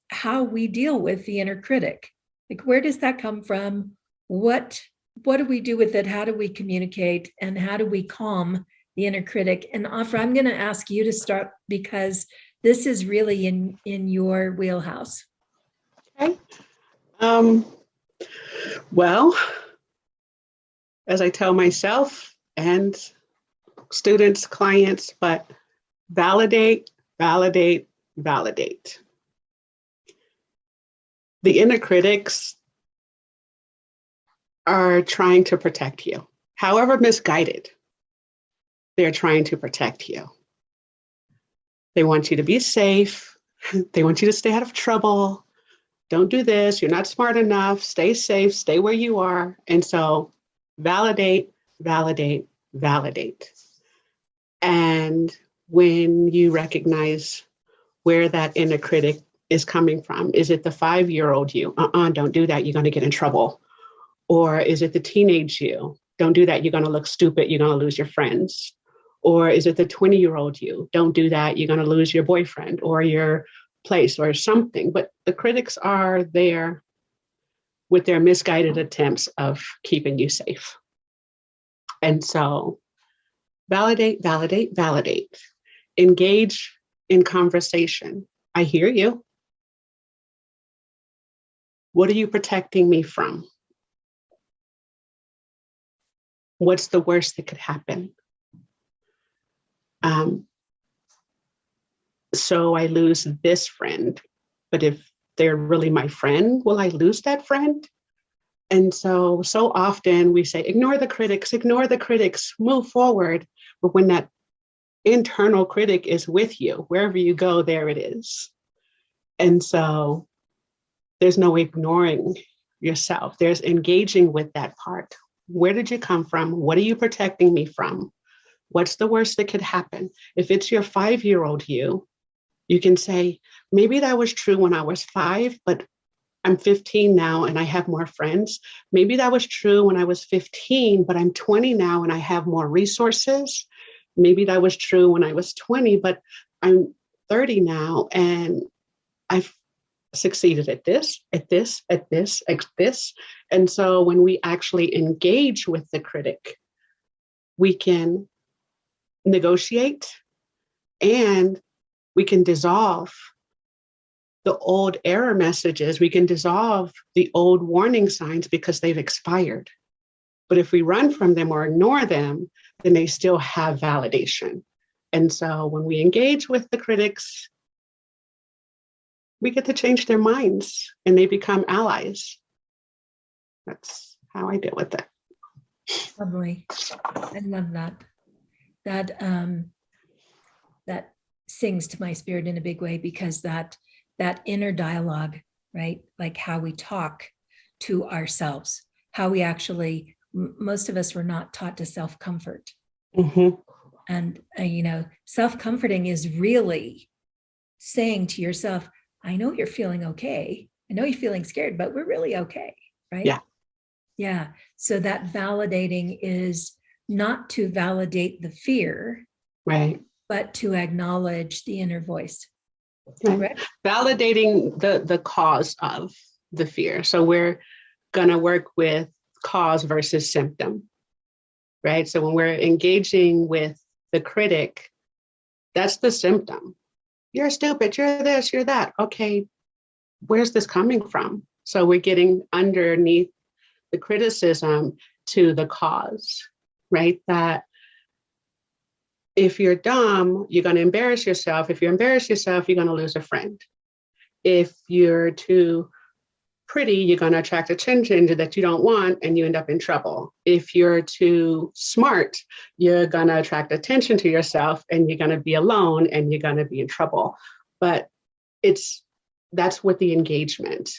how we deal with the inner critic. Like, where does that come from? What do we do with it? How do we communicate? And how do we calm the inner critic? And Afra, I'm going to ask you to start because this is really in your wheelhouse.
Okay. Well, as I tell myself and students, clients, but validate, validate, validate. The inner critics are trying to protect you. However misguided, they're trying to protect you. They want you to be safe. They want you to stay out of trouble. Don't do this. You're not smart enough. Stay safe. Stay where you are. And so validate, validate, validate. And when you recognize where that inner critic is coming from, is it the 5-year-old you? Don't do that. You're going to get in trouble. Or is it the teenage you? Don't do that. You're going to look stupid. You're going to lose your friends. Or is it the 20-year-old you? Don't do that. You're going to lose your boyfriend or your place or something. But the critics are there with their misguided attempts of keeping you safe. And so validate, validate, validate. Engage in conversation. I hear you. What are you protecting me from? What's the worst that could happen? So I lose this friend, but if they're really my friend, will I lose that friend? And so often we say, ignore the critics, move forward. But when that internal critic is with you, wherever you go, there it is. And so there's no ignoring yourself. There's engaging with that part. Where did you come from? What are you protecting me from? What's the worst that could happen? If it's your 5-year-old you can say, maybe that was true when I was 5, but I'm 15 now and I have more friends. Maybe that was true when I was 15, but I'm 20 now and I have more resources. Maybe that was true when I was 20, but I'm 30 now and I've succeeded at this, at this, at this, at this. And so when we actually engage with the critic, we can negotiate and we can dissolve the old error messages. We can dissolve the old warning signs because they've expired. But if we run from them or ignore them, then they still have validation. And so when we engage with the critics, we get to change their minds and they become allies. That's how I deal with it.
Lovely. I love that. That sings to my spirit in a big way because that inner dialogue, right? Like how we talk to ourselves, how we actually, most of us were not taught to self-comfort.
Mm-hmm.
And, self-comforting is really saying to yourself, I know you're feeling okay. I know you're feeling scared, but we're really okay, right?
Yeah.
Yeah. So that validating is not to validate the fear,
Right.
but to acknowledge the inner voice.
Right. Validating the cause of the fear. So we're going to work with cause versus symptom, right? So when we're engaging with the critic, that's the symptom. You're stupid, you're this, you're that. Okay, where's this coming from? So we're getting underneath the criticism to the cause, right? That if you're dumb, you're going to embarrass yourself. If you embarrass yourself, you're going to lose a friend. If you're too pretty, you're going to attract attention that you don't want and you end up in trouble. If you're too smart, you're going to attract attention to yourself and you're going to be alone and you're going to be in trouble. But that's what the engagement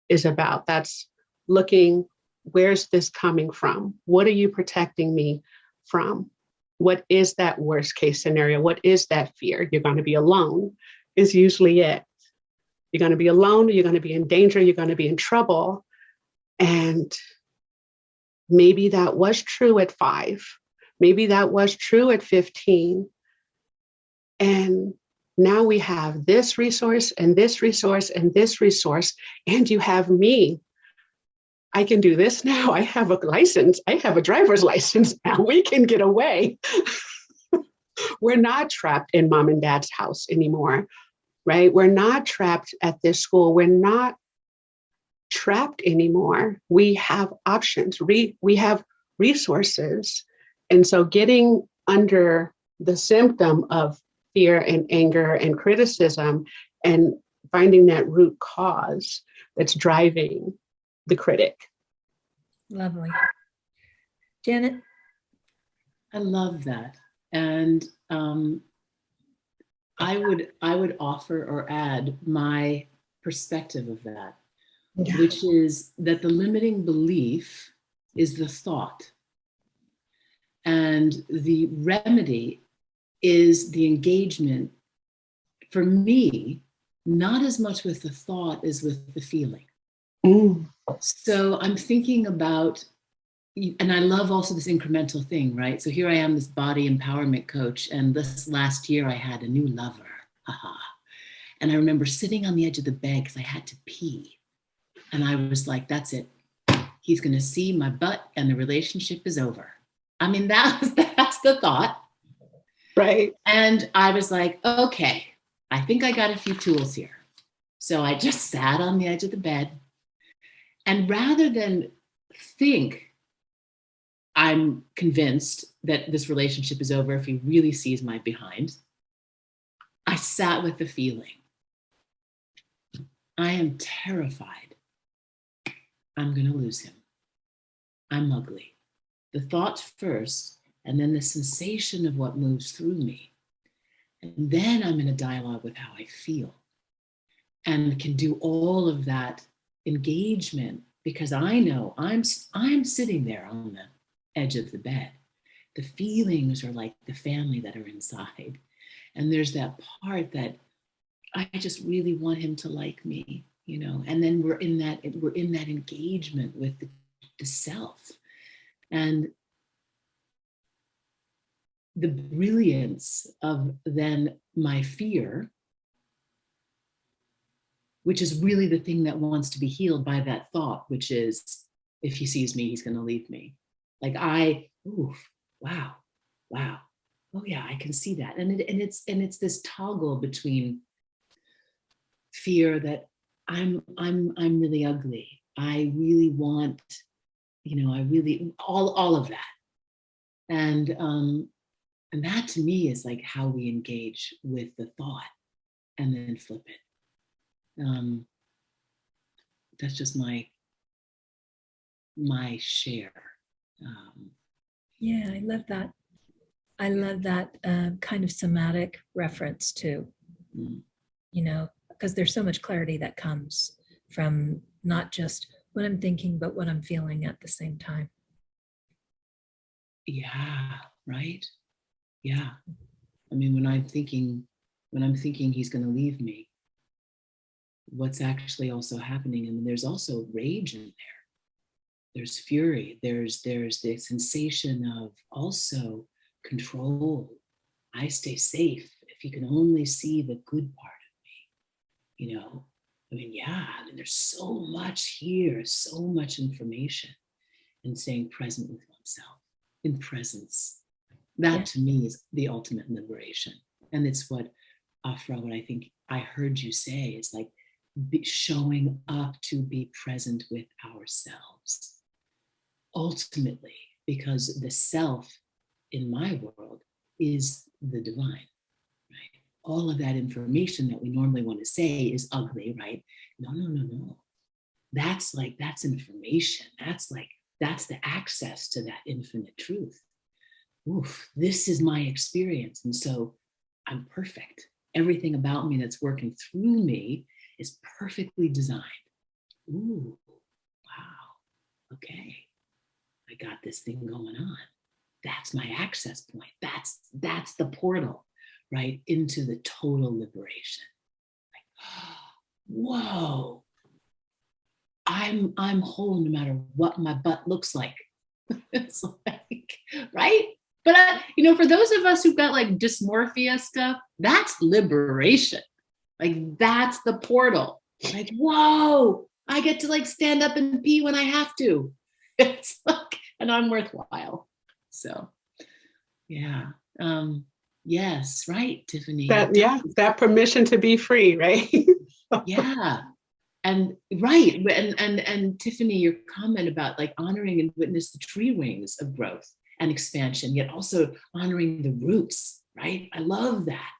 is about. That's looking, where's this coming from? What are you protecting me from? What is that worst case scenario? What is that fear? You're going to be alone is usually it. You're going to be alone, you're going to be in danger, you're going to be in trouble. And maybe that was true at 5. Maybe that was true at 15. And now we have this resource and this resource and this resource, and you have me. I can do this now. I have a license. I have a driver's license now. We can get away. We're not trapped in mom and dad's house anymore, right? We're not trapped at this school. We're not trapped anymore. We have options. We have resources. And so getting under the symptom of fear and anger and criticism and finding that root cause that's driving the critic.
Lovely. Janet?
I love that. And I would offer or add my perspective of that, which is that the limiting belief is the thought. And the remedy is the engagement, for me, not as much with the thought as with the feeling. So I'm thinking about, and I love also this incremental thing, right? So here I am, this body empowerment coach, and this last year I had a new lover, and I remember sitting on the edge of the bed because I had to pee. And I was like, that's it. He's gonna see my butt and the relationship is over. I mean, that's the thought.
Right.
And I was like, okay, I think I got a few tools here. So I just sat on the edge of the bed. And rather than think I'm convinced that this relationship is over if he really sees my behind, I sat with the feeling. I am terrified. I'm going to lose him. I'm ugly. The thoughts first, and then the sensation of what moves through me. And then I'm in a dialogue with how I feel and can do all of that engagement because I know I'm sitting there on the edge of the bed. The feelings are like the family that are inside. And there's that part that I just really want him to like me, you know, and then we're in that engagement with the self. And the brilliance of then my fear, which is really the thing that wants to be healed by that thought, which is, if he sees me, he's going to leave me. Like wow. Oh yeah, I can see that. And it's this toggle between fear that I'm really ugly. I really want, you know, I really, all of that. And that to me is like how we engage with the thought and then flip it. That's just my share.
Yeah, I love that. I love that kind of somatic reference too, you know, because there's so much clarity that comes from not just what I'm thinking, but what I'm feeling at the same time.
Yeah, right. Yeah. I mean, when I'm thinking he's going to leave me, what's actually also happening? And there's also rage in there. There's fury. There's the sensation of also control. I stay safe if you can only see the good part of me, you know? I mean, yeah, I mean, there's so much here, so much information, and staying present with oneself in presence. That to me is the ultimate liberation. And it's what, Afra, what I think I heard you say is like showing up to be present with ourselves. Ultimately, because the self in my world is the divine, right? All of that information that we normally want to say is ugly, right? No. That's information. That's the access to that infinite truth. Oof, this is my experience. And so I'm perfect. Everything about me that's working through me is perfectly designed. Ooh, wow. Okay. I got this thing going on. That's my access point. That's the portal, right? Into the total liberation. Like, whoa. I'm whole no matter what my butt looks like. It's like, right? But for those of us who've got like dysmorphia stuff, that's liberation. Like that's the portal. Like, whoa, I get to like stand up and pee when I have to. It's like, and I'm worthwhile. So yeah. Yes, right, Tiffany.
That permission to be free, right?
Yeah. And right. And Tiffany, your comment about like honoring and witness the tree rings of growth and expansion, yet also honoring the roots, right? I love that.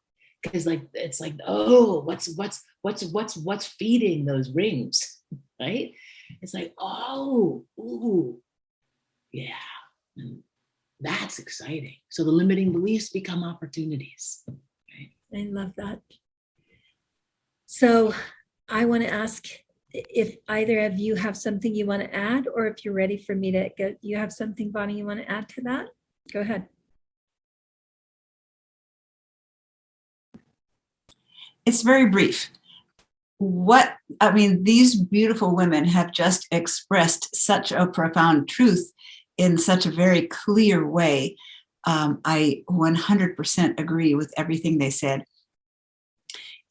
Because like it's like, oh, what's feeding those rings, right? It's like, oh, ooh, yeah. And that's exciting. So the limiting beliefs become opportunities. Right?
I love that. So I want to ask if either of you have something you want to add, or if you're ready for me to go. You have something, Bonnie, you want to add to that? Go ahead.
It's very brief. These beautiful women have just expressed such a profound truth in such a very clear way. I 100% agree with everything they said.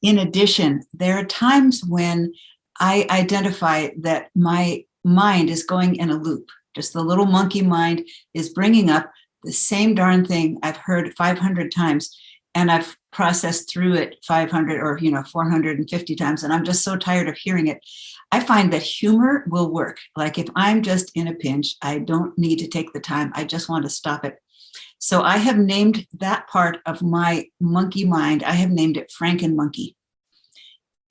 In addition, there are times when I identify that my mind is going in a loop. Just the little monkey mind is bringing up the same darn thing I've heard 500 times, and I've processed through it 500 or 450 times, and I'm just so tired of hearing it. I find that humor will work. Like if I'm just in a pinch, I don't need to take the time. I just want to stop it. So I have named that part of my monkey mind, I have named it Franken-monkey.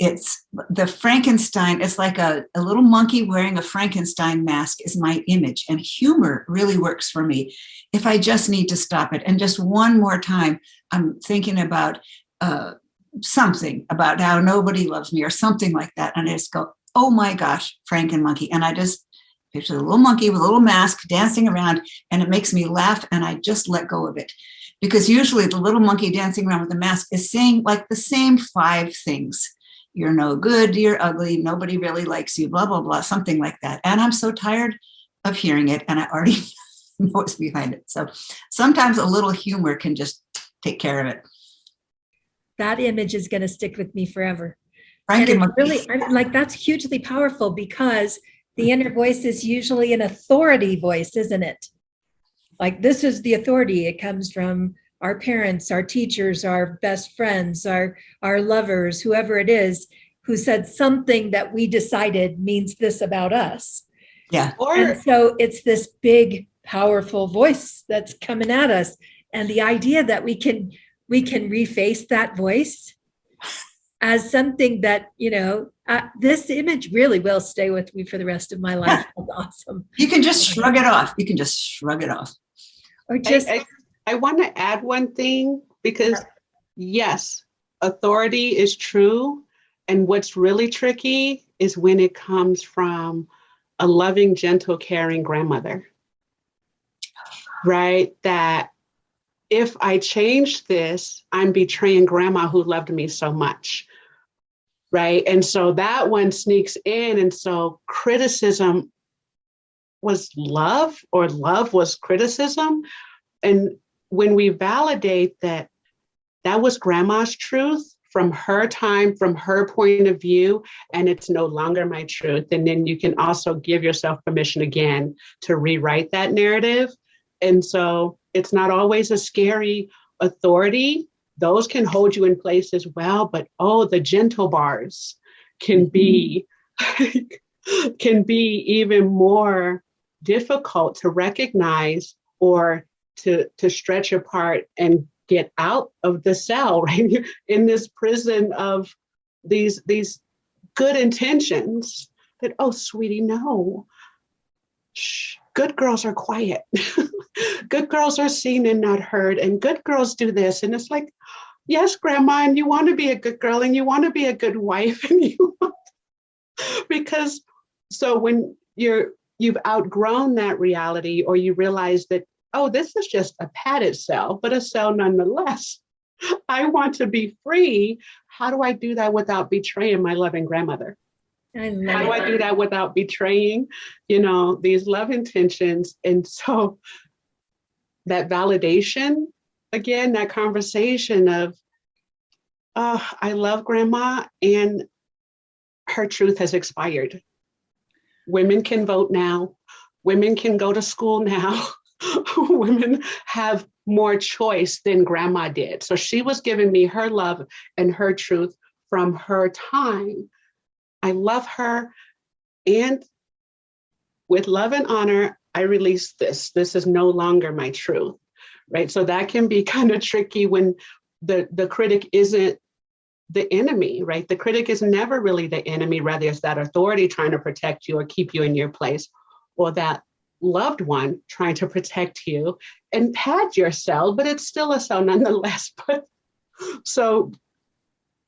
It's the Frankenstein. It's like a little monkey wearing a Frankenstein mask is my image. And humor really works for me. If I just need to stop it. And just one more time, I'm thinking about something about how nobody loves me or something like that. And I just go, oh my gosh, Franken-monkey. And I just picture a little monkey with a little mask dancing around, and it makes me laugh, and I just let go of it. Because usually the little monkey dancing around with the mask is saying like the same 5 things. You're no good, you're ugly, nobody really likes you, blah, blah, blah, something like that. And I'm so tired of hearing it, and I already know what's behind it. So sometimes a little humor can just take care of it.
That image is going to stick with me forever.
And
it's really, like, that's hugely powerful, because the inner voice is usually an authority voice, isn't it? Like, this is the authority. It comes from our parents, our teachers, our best friends, our lovers, whoever it is, who said something that we decided means this about us.
Yeah.
And so it's this big, powerful voice that's coming at us. And the idea that we can reface that voice as something that, this image really will stay with me for the rest of my life. That's awesome.
You can just shrug it off.
Or just...
I want to add one thing, because yes, authority is true. And what's really tricky is when it comes from a loving, gentle, caring grandmother, right? That if I change this, I'm betraying grandma who loved me so much, right? And so that one sneaks in. And so criticism was love, or love was criticism. And when we validate that that was grandma's truth from her time, from her point of view, and it's no longer my truth, and then you can also give yourself permission again to rewrite that narrative. And so it's not always a scary authority. Those can hold you in place as well, but the gentle bars can be even more difficult to recognize, or to stretch apart and get out of the cell, right? In this prison of these good intentions that, oh, sweetie, no. Shh. Good girls are quiet. Good girls are seen and not heard. And good girls do this. And it's like, yes, grandma, and you want to be a good girl, and you want to be a good wife, and because so when you've outgrown that reality, or you realize that, oh, this is just a padded cell, but a cell nonetheless. I want to be free. How do I do that without betraying my loving grandmother? How do I do that without betraying, these love intentions? And so that validation, again, that conversation of, I love grandma and her truth has expired. Women can vote now. Women can go to school now. Women have more choice than grandma did. So she was giving me her love and her truth from her time. I love her. And with love and honor, I release this. This is no longer my truth, right? So that can be kind of tricky when the critic isn't the enemy, right? The critic is never really the enemy. Rather, it's that authority trying to protect you or keep you in your place, or that loved one trying to protect you and pad your cell, but it's still a cell nonetheless. But so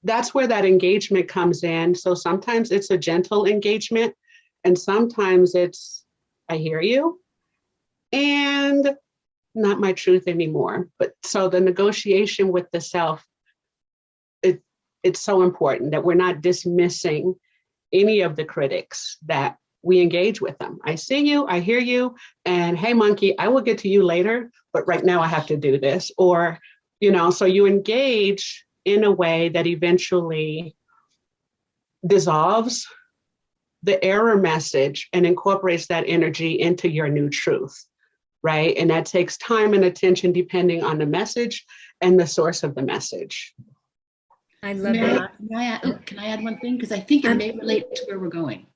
that's where that engagement comes in. So sometimes it's a gentle engagement, and sometimes it's, I hear you, and not my truth anymore. But so the negotiation with the self, it's so important that we're not dismissing any of the critics, that we engage with them. I see you, I hear you, and hey, monkey, I will get to you later, but right now I have to do this. Or, so you engage in a way that eventually dissolves the error message and incorporates that energy into your new truth, right? And that takes time and attention depending on the message and the source of the message.
I love that.
Can I add one thing? Because I think it may relate to where we're going.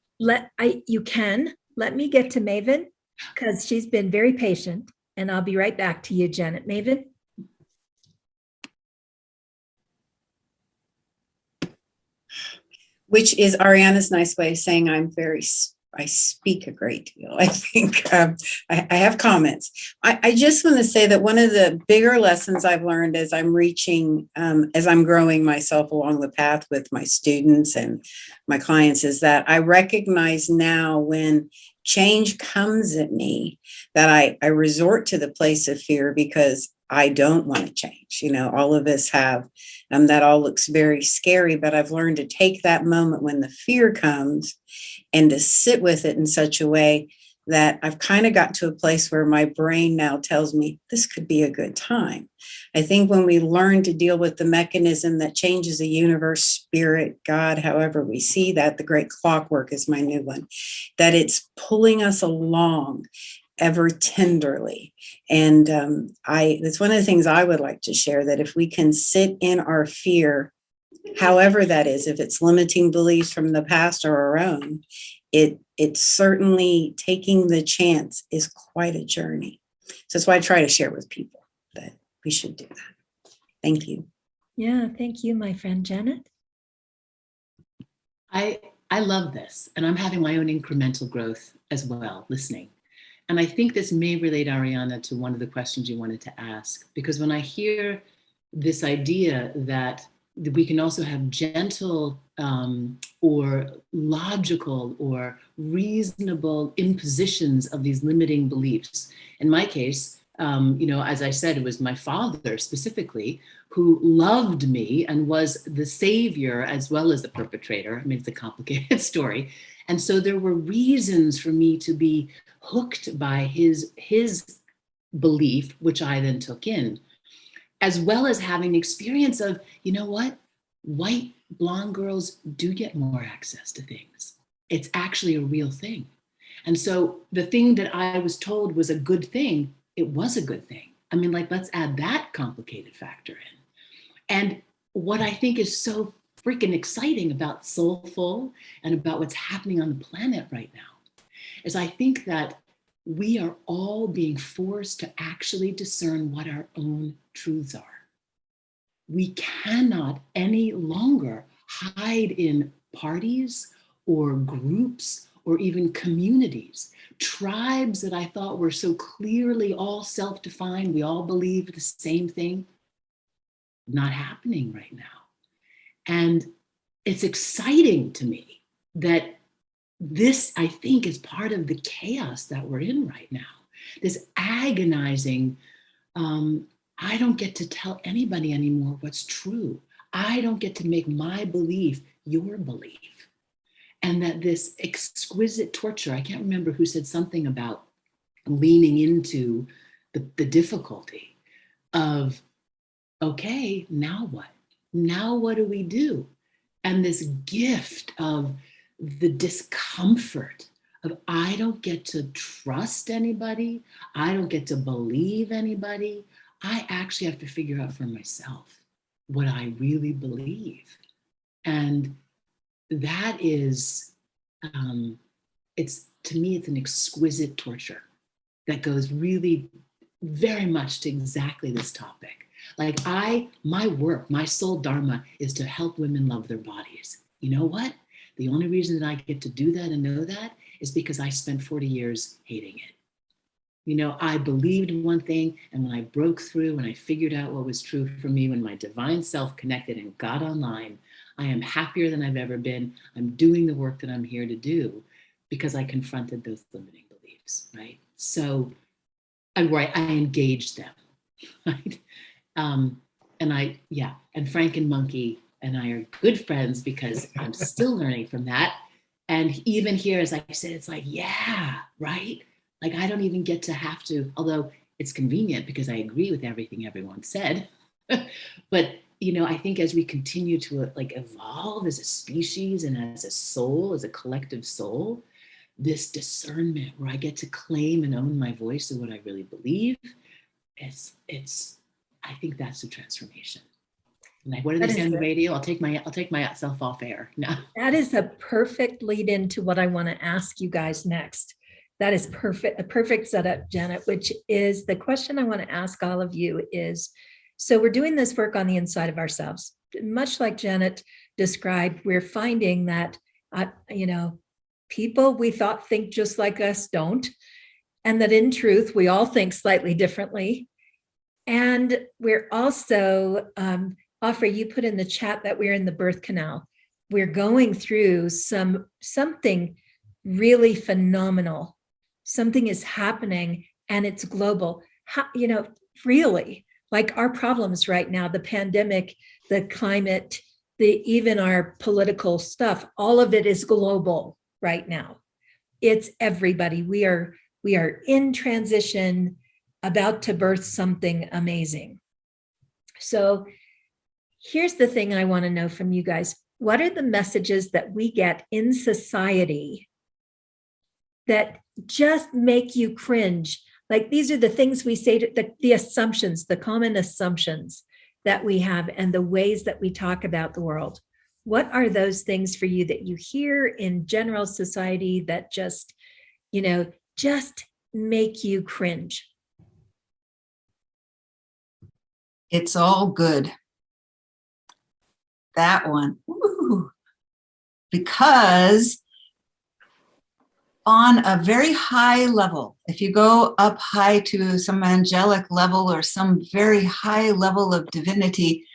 You can. Let me get to Maven, because she's been very patient, and I'll be right back to you, Janet. Maven?
Which is Ariana's nice way of saying I speak a great deal. I think I have comments. I just want to say that one of the bigger lessons I've learned as I'm as I'm growing myself along the path with my students and my clients is that I recognize now when change comes at me that I resort to the place of fear because I don't want to change. All of us have, that all looks very scary, but I've learned to take that moment when the fear comes and to sit with it in such a way that I've kind of got to a place where my brain now tells me this could be a good time. I think when we learn to deal with the mechanism that changes the universe, spirit, God, however we see that, the great clockwork is my new one, that it's pulling us along ever tenderly. And that's one of the things I would like to share, that if we can sit in our fear, however that is, if it's limiting beliefs from the past or our own, it's certainly taking the chance is quite a journey. So that's why I try to share with people that we should do that. Thank you.
Yeah, thank you, my friend Janet.
I love this, and I'm having my own incremental growth as well, listening. And I think this may relate, Ahriana, to one of the questions you wanted to ask, because when I hear this idea that we can also have gentle or logical or reasonable impositions of these limiting beliefs. In my case, as I said, it was my father specifically who loved me and was the savior as well as the perpetrator. I mean, it's a complicated story. And so there were reasons for me to be hooked by his belief, which I then took in, as well as having the experience of, you know what? White blonde girls do get more access to things. It's actually a real thing. And so the thing that I was told was a good thing, it was a good thing. I mean, let's add that complicated factor in. And what I think is so freaking exciting about Soulful and about what's happening on the planet right now is I think that we are all being forced to actually discern what our own truths are. We cannot any longer hide in parties or groups or even communities, tribes that I thought were so clearly all self-defined, we all believe the same thing, not happening right now. And it's exciting to me that this, I think, is part of the chaos that we're in right now. This agonizing, I don't get to tell anybody anymore what's true. I don't get to make my belief your belief. And that this exquisite torture, I can't remember who said something about leaning into the difficulty of, okay, now what? Now what do we do? And this gift of the discomfort of, I don't get to trust anybody. I don't get to believe anybody. I actually have to figure out for myself what I really believe. And that is, it's, to me, it's an exquisite torture that goes really very much to exactly this topic. Like my work, my soul dharma is to help women love their bodies. You know what? The only reason that I get to do that and know that is because I spent 40 years hating it. You know, I believed one thing, and when I broke through, when I figured out what was true for me, when my divine self connected and got online, I am happier than I've ever been. I'm doing the work that I'm here to do because I confronted those limiting beliefs, right? So, I engaged them, right? And Frank and Monkey and I are good friends because I'm still learning from that. And even here, as I said, it's like, yeah, right? Like, I don't even get to have to, although it's convenient because I agree with everything everyone said. But, you know, I think as we continue to like evolve as a species and as a soul, as a collective soul, this discernment where I get to claim and own my voice and what I really believe, I think that's the transformation. Like, what do they say on the radio? I'll take myself off air. No.
That is a perfect lead into what I want to ask you guys next. That is perfect, a perfect setup, Janet, which is the question I want to ask all of you is, so we're doing this work on the inside of ourselves. Much like Janet described, we're finding that, people we thought think just like us don't, and that in truth, we all think slightly differently. And we're also, Offer, you put in the chat that we're in the birth canal. We're going through something really phenomenal. Something is happening and it's global. Really, like our problems right now, the pandemic, the climate, even our political stuff, all of it is global right now. It's everybody. We are in transition, about to birth something amazing. So here's the thing I want to know from you guys. What are the messages that we get in society that just make you cringe? Like, these are the things we say, the assumptions, the common assumptions that we have and the ways that we talk about the world. What are those things for you that you hear in general society that just make you cringe?
It's all good. That one. Woo. Because on a very high level, if you go up high to some angelic level or some very high level of divinity,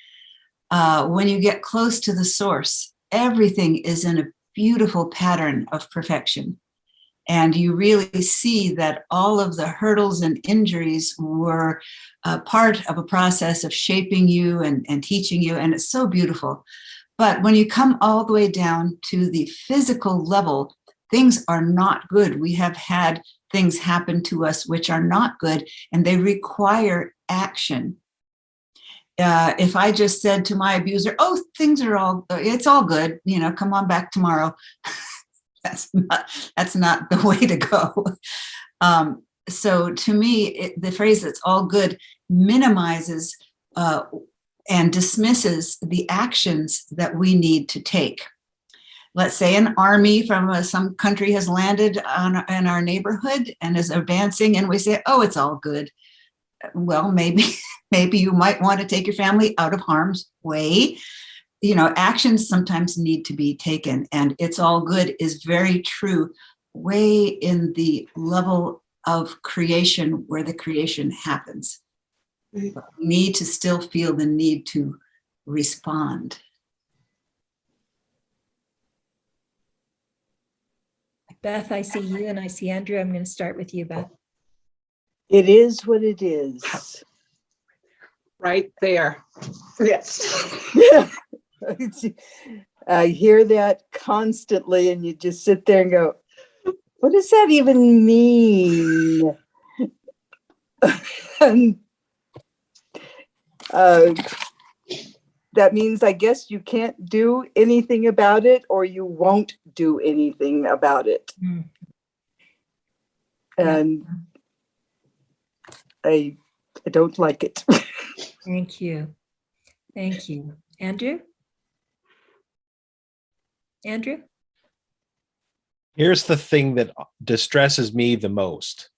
when you get close to the source, everything is in a beautiful pattern of perfection. And you really see that all of the hurdles and injuries were part of a process of shaping you and teaching you. And it's so beautiful. But when you come all the way down to the physical level, things are not good. We have had things happen to us which are not good, and they require action. If I just said to my abuser, oh, it's all good, come on back tomorrow. That's not the way to go. So to me, the phrase "it's all good" minimizes and dismisses the actions that we need to take. Let's say an army from some country has landed in our neighborhood and is advancing, and we say, "Oh, it's all good." Well, maybe you might want to take your family out of harm's way. Actions sometimes need to be taken, and "it's all good" is very true, way in the level of creation where the creation happens. But we need to still feel the need to respond.
Beth, I see you and I see Andrew. I'm going to start with you, Beth.
It is what it is.
Right there. Yes.
I hear that constantly, and you just sit there and go, what does that even mean? And that means, I guess, you can't do anything about it, or you won't do anything about it.
Mm.
And I don't like it.
Thank you. Thank you. Andrew? Andrew?
Here's the thing that distresses me the most,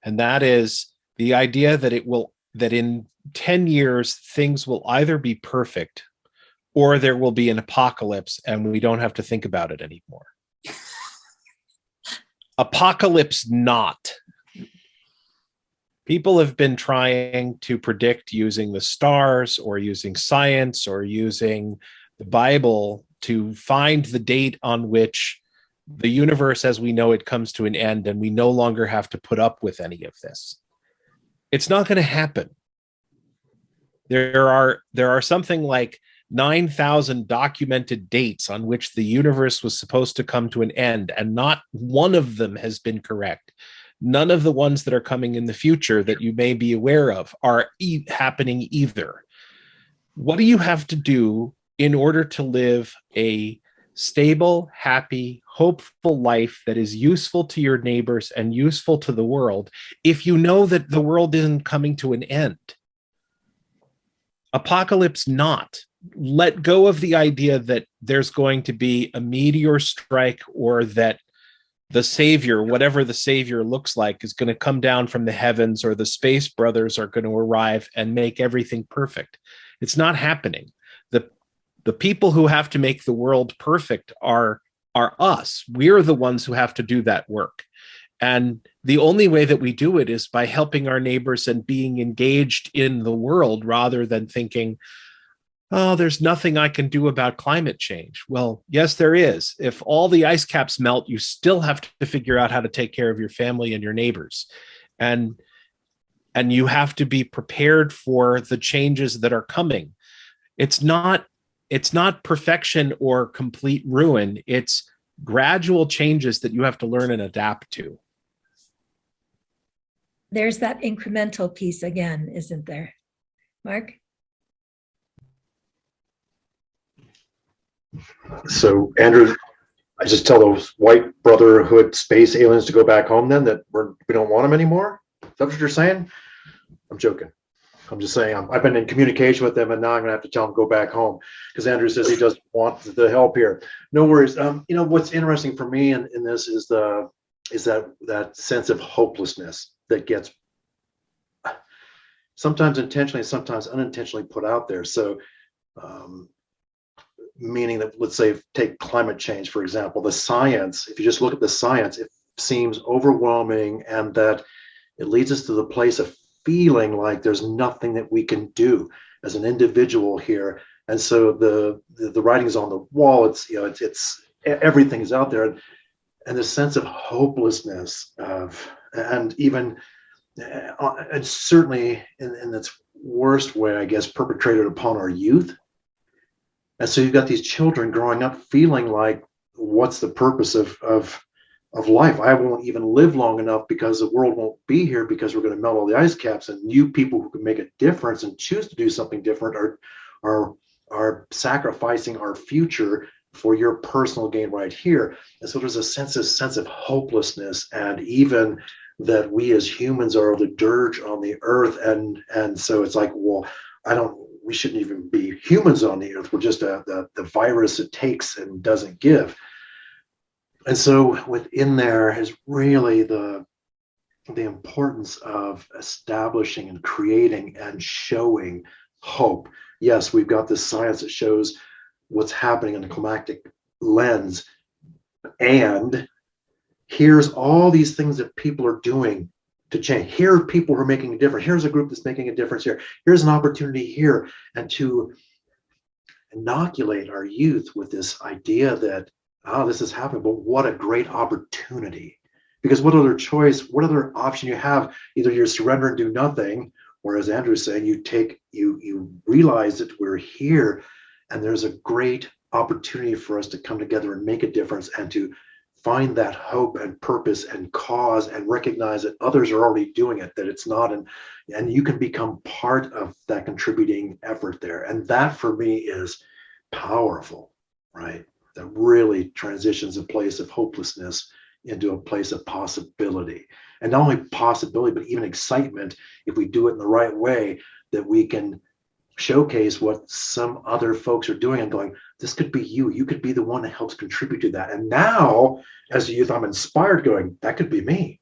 and that is the idea that in 10 years things will either be perfect or there will be an apocalypse and we don't have to think about it anymore. Apocalypse not. People have been trying to predict using the stars or using science or using the Bible to find the date on which the universe as we know it comes to an end and we no longer have to put up with any of this. It's not going to happen. There are something like 9,000 documented dates on which the universe was supposed to come to an end, and not one of them has been correct. None of the ones that are coming in the future that you may be aware of are happening either. What do you have to do in order to live a stable, happy, hopeful life that is useful to your neighbors and useful to the world if you know that the world isn't coming to an end? Apocalypse not. Let go of the idea that there's going to be a meteor strike or that the savior, whatever the savior looks like, is going to come down from the heavens, or the space brothers are going to arrive and make everything perfect. It's not happening. The people who have to make the world perfect are us. We're the ones who have to do that work. And the only way that we do it is by helping our neighbors and being engaged in the world, rather than thinking, oh, there's nothing I can do about climate change. Well, yes, there is. If all the ice caps melt, you still have to figure out how to take care of your family and your neighbors. And you have to be prepared for the changes that are coming. It's not perfection or complete ruin. It's gradual changes that you have to learn and adapt to.
There's that incremental piece again, isn't there? Mark?
So, Andrew, I just tell those white brotherhood space aliens to go back home then, that we don't want them anymore? Is that what you're saying? I'm joking. I'm just saying I've been in communication with them, and now I'm going to have to tell them to go back home because Andrew says he doesn't want the help here. No worries. What's interesting for me in this is that sense of hopelessness that gets sometimes intentionally, sometimes unintentionally put out there. So, meaning that, let's say, take climate change, for example, the science, if you just look at the science, it seems overwhelming, and that it leads us to the place of feeling like there's nothing that we can do as an individual here. And so the writing's on the wall. It's everything is out there, and the sense of hopelessness and certainly in its worst way, I guess, perpetrated upon our youth. And so you've got these children growing up feeling like, what's the purpose of life? I won't even live long enough because the world won't be here because we're going to melt all the ice caps. And you people who can make a difference and choose to do something different are sacrificing our future for your personal gain right here. And so there's a sense of hopelessness, and even that we as humans are the dirge on the earth. And so it's like, well, we shouldn't even be humans on the earth. We're just the virus it takes and doesn't give. And so within there is really the importance of establishing and creating and showing hope. Yes, we've got this science that shows what's happening in the climactic lens. And here's all these things that people are doing to change. Here are people who are making a difference. Here's a group that's making a difference here. Here's an opportunity here. And to inoculate our youth with this idea that, this is happening, but what a great opportunity. Because what other option you have? Either you surrender and do nothing, or as Andrew's saying, you realize that we're here and there's a great opportunity for us to come together and make a difference and to find that hope and purpose and cause and recognize that others are already doing it, that it's not and you can become part of that contributing effort there. And that for me is powerful, right? That really transitions a place of hopelessness into a place of possibility. And not only possibility, but even excitement if we do it in the right way, that we can showcase what some other folks are doing and going, this could be you. You could be the one that helps contribute to that. And now, as a youth, I'm inspired going, that could be me.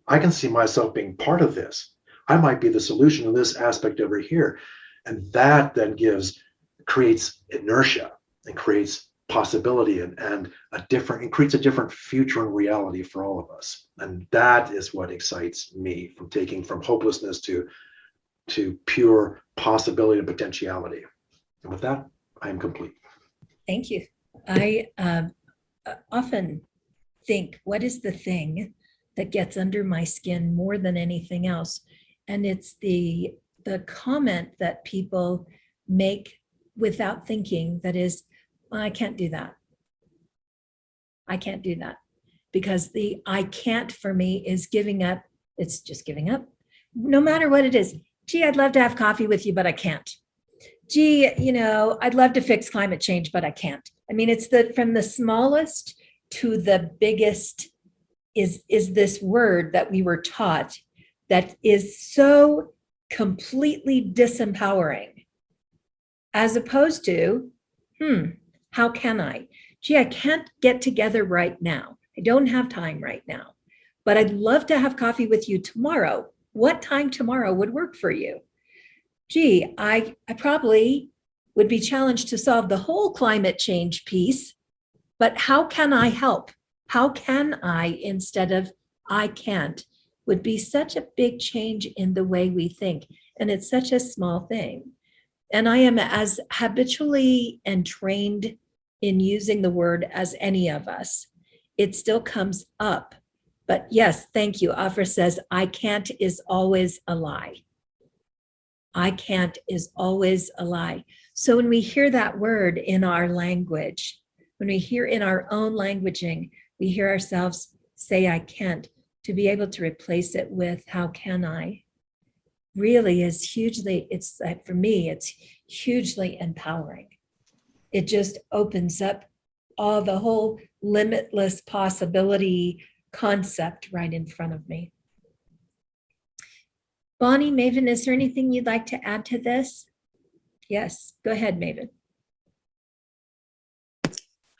I can see myself being part of this. I might be the solution to this aspect over here. And that then creates inertia and creates possibility and creates a different future and reality for all of us. And that is what excites me from taking from hopelessness to pure possibility and potentiality. And with that, I am complete.
Thank you. I often think, what is the thing that gets under my skin more than anything else? And it's the comment that people make without thinking, that is, I can't do that. I can't do that. Because the I can't for me is giving up. It's just giving up. No matter what it is. Gee, I'd love to have coffee with you, but I can't. Gee, I'd love to fix climate change, but I can't. I mean, it's from the smallest to the biggest is this word that we were taught that is so completely disempowering, as opposed to, how can I? Gee, I can't get together right now. I don't have time right now, but I'd love to have coffee with you tomorrow. What time tomorrow would work for you? Gee, I probably would be challenged to solve the whole climate change piece, but how can I help? How can I, instead of I can't, would be such a big change in the way we think. And it's such a small thing. And I am as habitually and trained in using the word as any of us. It still comes up. But yes, thank you. Afra says, I can't is always a lie. I can't is always a lie. So when we hear that word in our language, when we hear in our own languaging, we hear ourselves say, I can't, to be able to replace it with, how can I? Really is hugely, for me, it's hugely empowering. It just opens up all the whole limitless possibility concept right in front of me. Bonnie, Maven, is there anything you'd like to add to this? Yes, go ahead, Maven.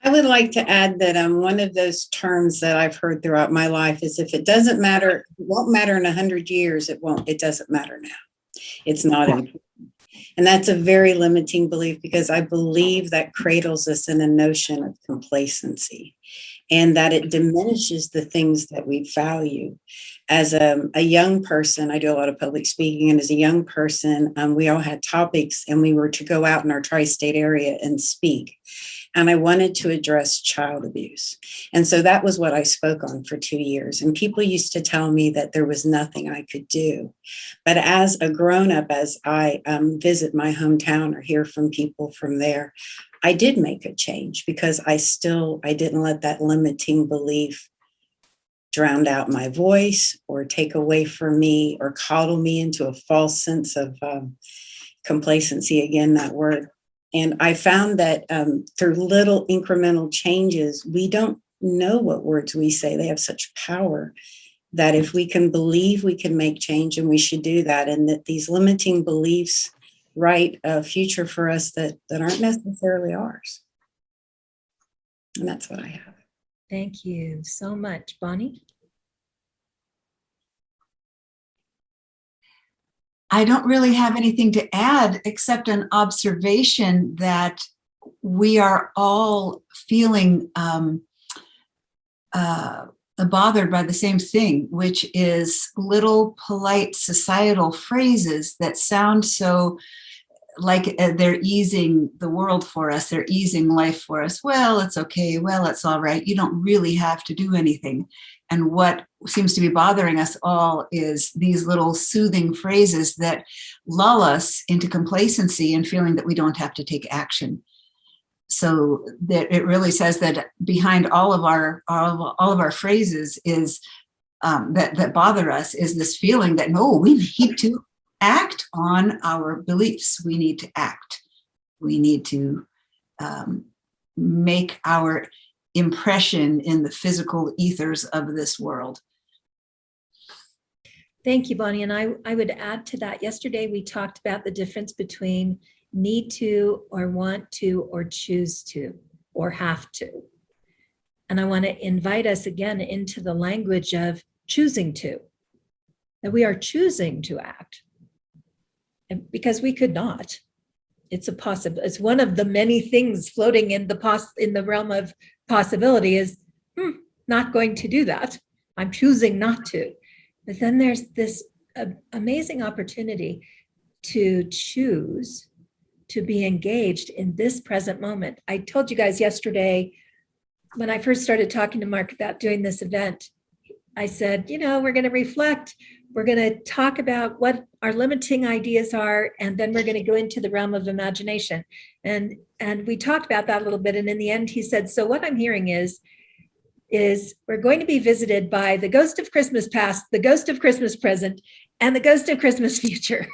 I would like to add that one of those terms that I've heard throughout my life is, if it doesn't matter, it won't matter in 100 years, it doesn't matter now. It's not important. And that's a very limiting belief, because I believe that cradles us in a notion of complacency, and that it diminishes the things that we value. As a young person, I do a lot of public speaking, and as a young person, we all had topics, and we were to go out in our tri-state area and speak. And I wanted to address child abuse. And so that was what I spoke on for 2 years. And people used to tell me that there was nothing I could do. But as a grown-up, as I visit my hometown or hear from people from there, I did make a change, because I didn't let that limiting belief drown out my voice or take away from me or coddle me into a false sense of complacency, again, that word. And I found that through little incremental changes, we don't know what words we say. They have such power that if we can believe, we can make change, and we should do that. And that these limiting beliefs write a future for us that aren't necessarily ours. And that's what I have.
Thank you so much, Bonnie.
I don't really have anything to add except an observation that we are all feeling bothered by the same thing, which is little polite societal phrases that sound so like they're easing the world for us. They're easing life for us. Well, it's okay. Well, it's all right. You don't really have to do anything. And what seems to be bothering us all is these little soothing phrases that lull us into complacency and feeling that we don't have to take action. so that it really says that behind all of our phrases is that bother us is this feeling that no, we need to act on our beliefs. We need to act. We need to make our impression in the physical ethers of this world.
Thank you, Bonnie. And I would add to that. Yesterday, we talked about the difference between need to or want to or choose to or have to. And I want to invite us again into the language of choosing to, that we are choosing to act. And because we could not. It's a possible, it's one of the many things floating in the realm of possibility is not going to do that. I'm choosing not to. But then there's this amazing opportunity to choose to be engaged in this present moment. I told you guys yesterday, when I first started talking to Mark about doing this event, I said, we're going to reflect. We're going to talk about what our limiting ideas are, and then we're going to go into the realm of imagination. And we talked about that a little bit. And in the end, he said, so what I'm hearing is we're going to be visited by the ghost of Christmas past, the ghost of Christmas present, and the ghost of Christmas future.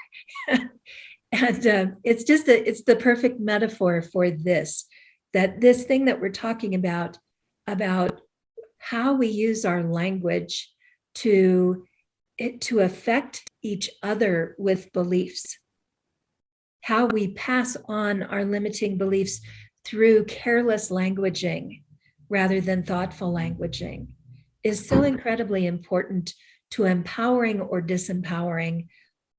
And it's the perfect metaphor for this thing that we're talking about how we use our language to affect each other with beliefs, how we pass on our limiting beliefs through careless languaging rather than thoughtful languaging is so incredibly important to empowering or disempowering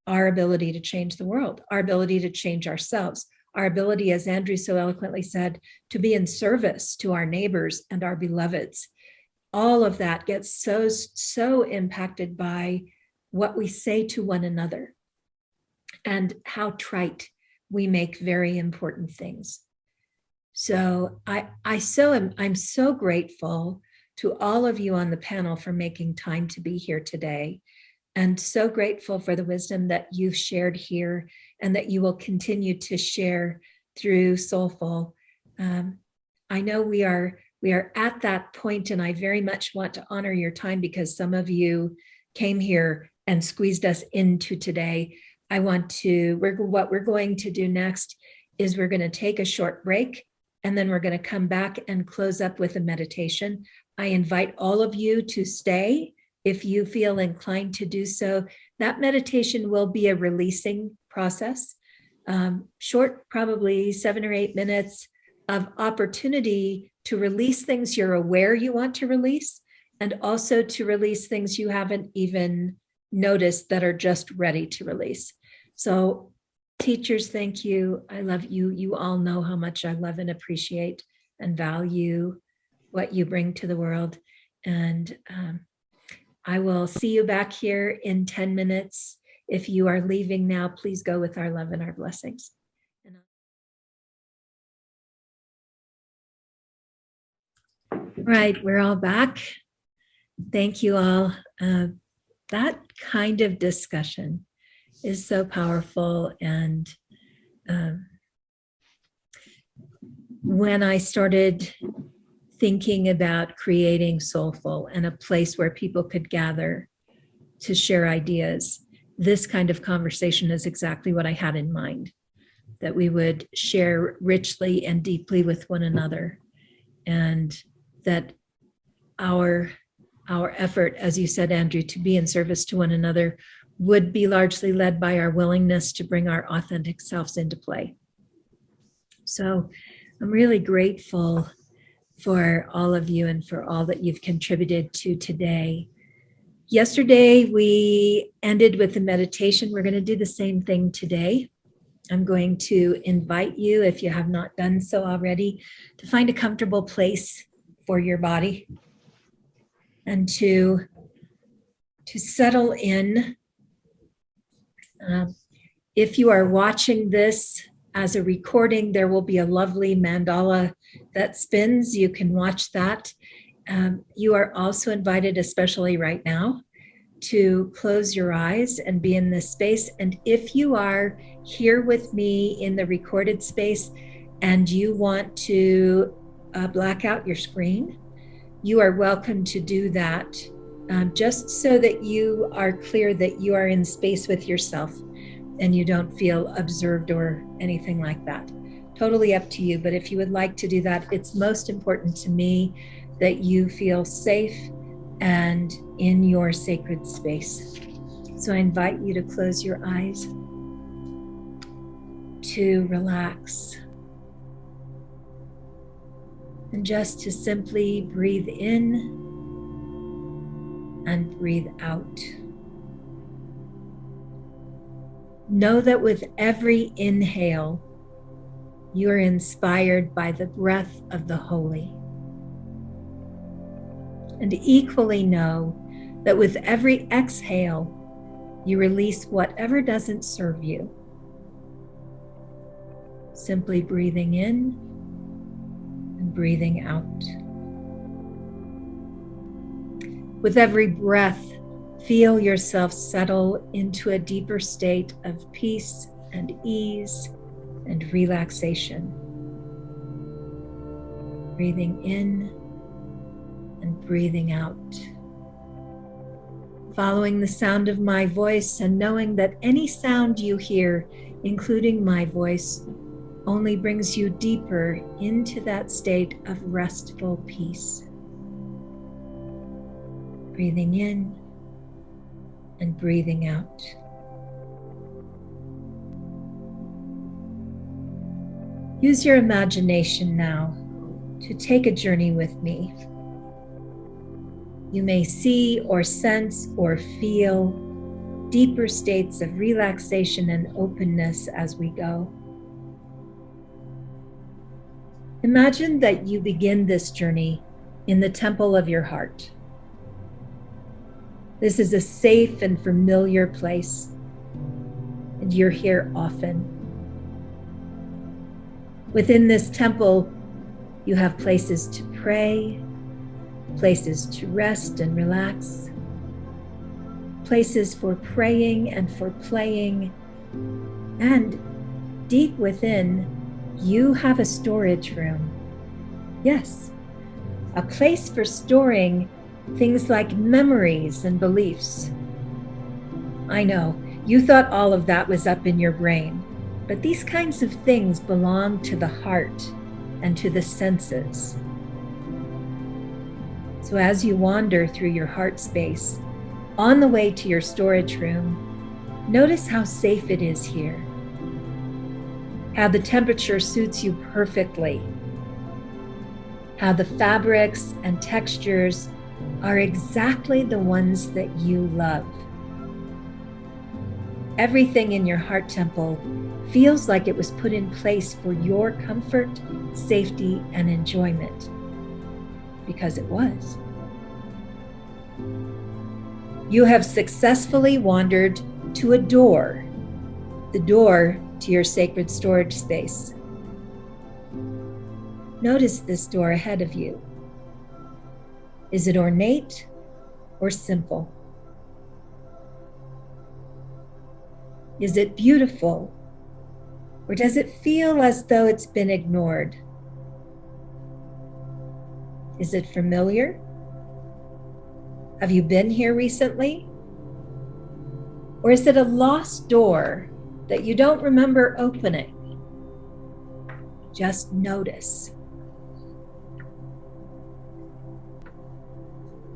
our ability to change the world, our ability to change ourselves, our ability, as Andrew so eloquently said, to be in service to our neighbors and our beloveds. All of that gets so impacted by what we say to one another and how trite we make very important things. So I'm so grateful to all of you on the panel for making time to be here today, and so grateful for the wisdom that you've shared here and that you will continue to share through Soulful. I know we are at that point, and I very much want to honor your time because some of you came here and squeezed us into today. What we're going to do next is we're going to take a short break, and then we're going to come back and close up with a meditation. I invite all of you to stay if you feel inclined to do so. That meditation will be a releasing process, short, probably 7 or 8 minutes of opportunity to release things you're aware you want to release, and also to release things you haven't even noticed that are just ready to release. So teachers, thank you. I love you. You all know how much I love and appreciate and value what you bring to the world. And I will see you back here in 10 minutes. If you are leaving now, please go with our love and our blessings. Right, we're all back. Thank you all. That kind of discussion is so powerful. And when I started thinking about creating Soulful and a place where people could gather to share ideas, this kind of conversation is exactly what I had in mind, that we would share richly and deeply with one another, and that our effort, as you said, Andrew, to be in service to one another would be largely led by our willingness to bring our authentic selves into play. So I'm really grateful for all of you and for all that you've contributed to today. Yesterday, we ended with a meditation. We're going to do the same thing today. I'm going to invite you, if you have not done so already, to find a comfortable place for your body and to settle in. If you are watching this as a recording, there will be a lovely mandala that spins. You can watch that. You are also invited, especially right now, to close your eyes and be in this space. And if you are here with me in the recorded space, and you want to black out your screen, you are welcome to do that, just so that you are clear that you are in space with yourself and you don't feel observed or anything like that. Totally up to you, but if you would like to do that, it's most important to me that you feel safe and in your sacred space. So I invite you to close your eyes, to relax, and just to simply breathe in and breathe out. Know that with every inhale, you are inspired by the breath of the holy. And equally know that with every exhale, you release whatever doesn't serve you. Simply breathing in and breathing out. With every breath, feel yourself settle into a deeper state of peace and ease and relaxation. Breathing in and breathing out. Following the sound of my voice and knowing that any sound you hear, including my voice, only brings you deeper into that state of restful peace. Breathing in and breathing out. Use your imagination now to take a journey with me. You may see or sense or feel deeper states of relaxation and openness as we go. Imagine that you begin this journey in the temple of your heart. This is a safe and familiar place, and you're here often. Within this temple, you have places to pray, places to rest and relax, places for praying and for playing, and deep within, you have a storage room. Yes, a place for storing things like memories and beliefs. I know, you thought all of that was up in your brain, but these kinds of things belong to the heart and to the senses. So as you wander through your heart space, on the way to your storage room, notice how safe it is here, how the temperature suits you perfectly, how the fabrics and textures are exactly the ones that you love. Everything in your heart temple feels like it was put in place for your comfort, safety, and enjoyment, because it was. You have successfully wandered to a door, the door to your sacred storage space. Notice this door ahead of you. Is it ornate or simple? Is it beautiful, or does it feel as though it's been ignored? Is it familiar? Have you been here recently? Or is it a lost door that you don't remember opening? Just notice.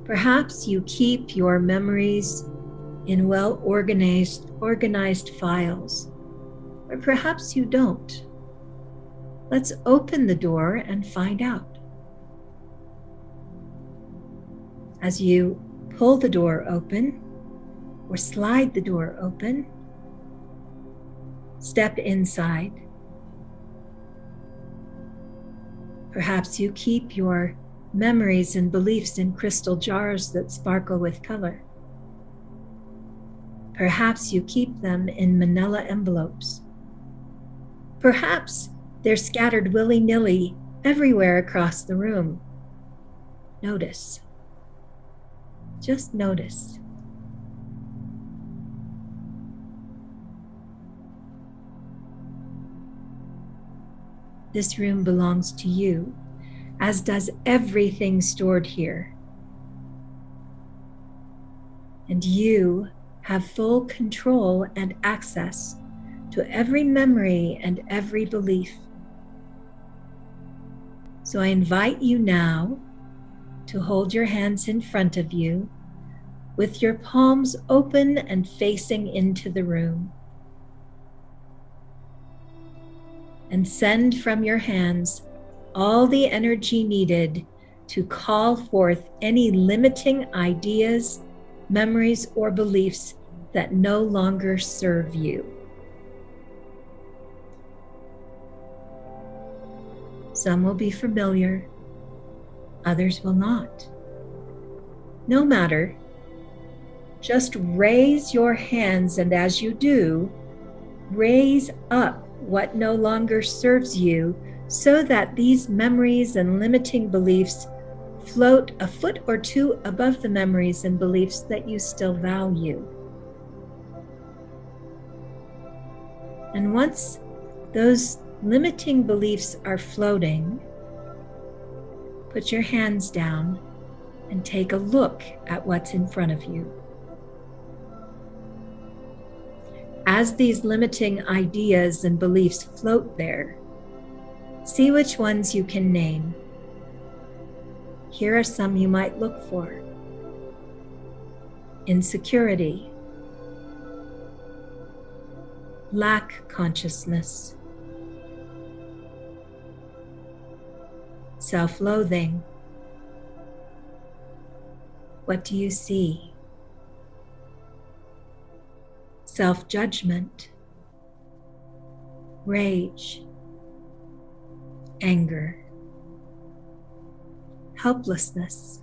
Perhaps you keep your memories in organized files, or perhaps you don't. Let's open the door and find out. As you pull the door open or slide the door open, step inside. Perhaps you keep your memories and beliefs in crystal jars that sparkle with color. Perhaps you keep them in manila envelopes. Perhaps they're scattered willy-nilly everywhere across the room. Notice. Just notice. This room belongs to you, as does everything stored here. And you have full control and access to every memory and every belief. So I invite you now to hold your hands in front of you with your palms open and facing into the room. And send from your hands all the energy needed to call forth any limiting ideas, memories, or beliefs that no longer serve you. Some will be familiar, others will not. No matter, just raise your hands, and as you do, raise up what no longer serves you, so that these memories and limiting beliefs float a foot or two above the memories and beliefs that you still value. And once those limiting beliefs are floating, put your hands down and take a look at what's in front of you. As these limiting ideas and beliefs float there, see which ones you can name. Here are some you might look for: insecurity, lack consciousness, self-loathing. What do you see? Self-judgment, rage, anger, helplessness.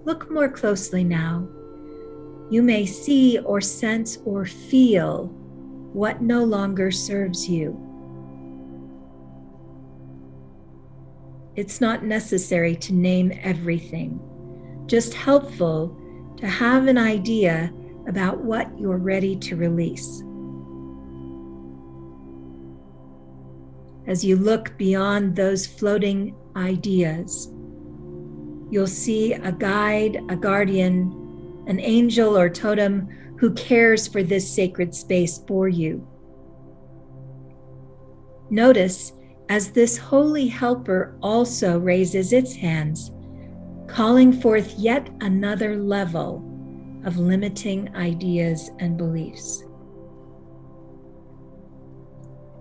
Look more closely now. You may see or sense or feel what no longer serves you. It's not necessary to name everything, just helpful to have an idea about what you're ready to release. As you look beyond those floating ideas, you'll see a guide, a guardian, an angel or totem who cares for this sacred space for you. Notice as this holy helper also raises its hands, calling forth yet another level of limiting ideas and beliefs.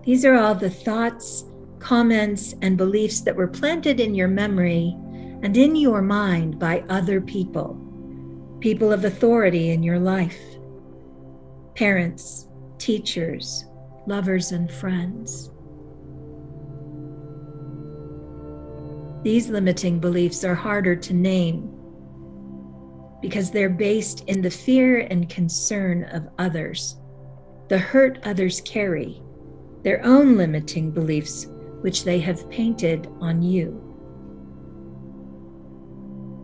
These are all the thoughts, comments, and beliefs that were planted in your memory and in your mind by other people, people of authority in your life, parents, teachers, lovers, and friends. These limiting beliefs are harder to name because they're based in the fear and concern of others, the hurt others carry, their own limiting beliefs which they have painted on you.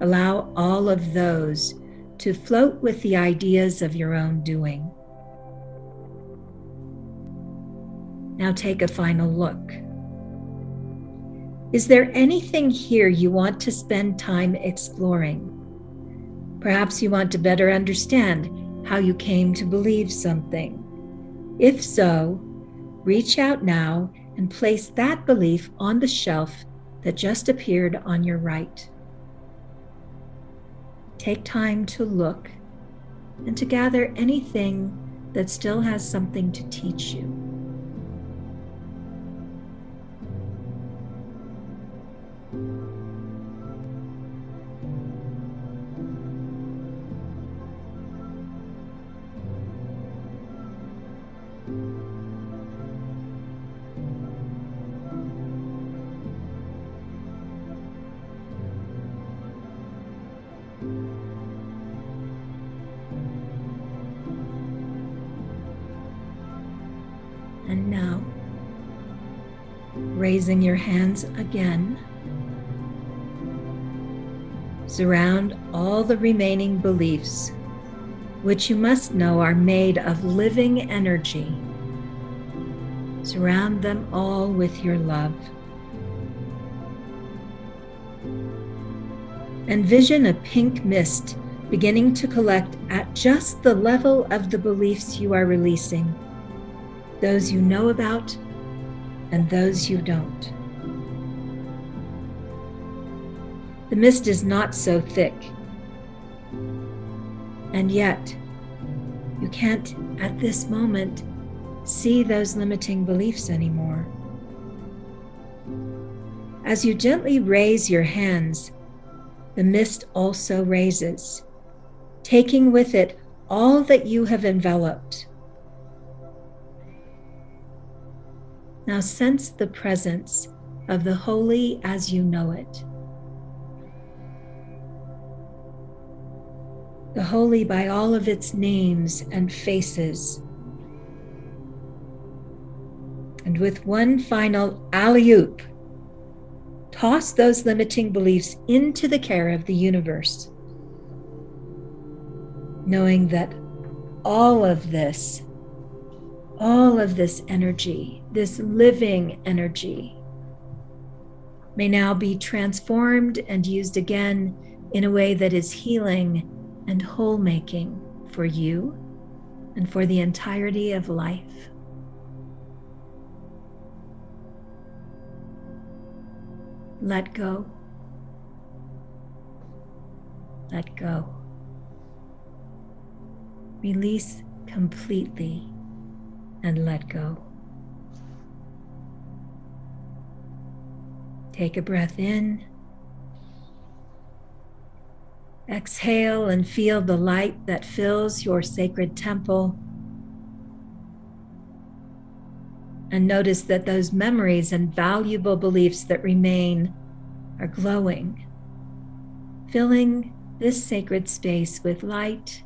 Allow all of those to float with the ideas of your own doing. Now take a final look. Is there anything here you want to spend time exploring? Perhaps you want to better understand how you came to believe something. If so, reach out now and place that belief on the shelf that just appeared on your right. Take time to look and to gather anything that still has something to teach you. And now, raising your hands again, surround all the remaining beliefs, which you must know are made of living energy. Surround them all with your love. Envision a pink mist beginning to collect at just the level of the beliefs you are releasing, those you know about and those you don't. The mist is not so thick, and yet you can't, at this moment, see those limiting beliefs anymore. As you gently raise your hands, the mist also raises, taking with it all that you have enveloped. Now sense the presence of the holy as you know it. The holy by all of its names and faces. And with one final alley-oop, toss those limiting beliefs into the care of the universe, knowing that all of this energy, this living energy, may now be transformed and used again in a way that is healing and whole-making for you and for the entirety of life. Let go. Let go. Release completely and let go. Take a breath in. Exhale and feel the light that fills your sacred temple. And notice that those memories and valuable beliefs that remain are glowing, filling this sacred space with light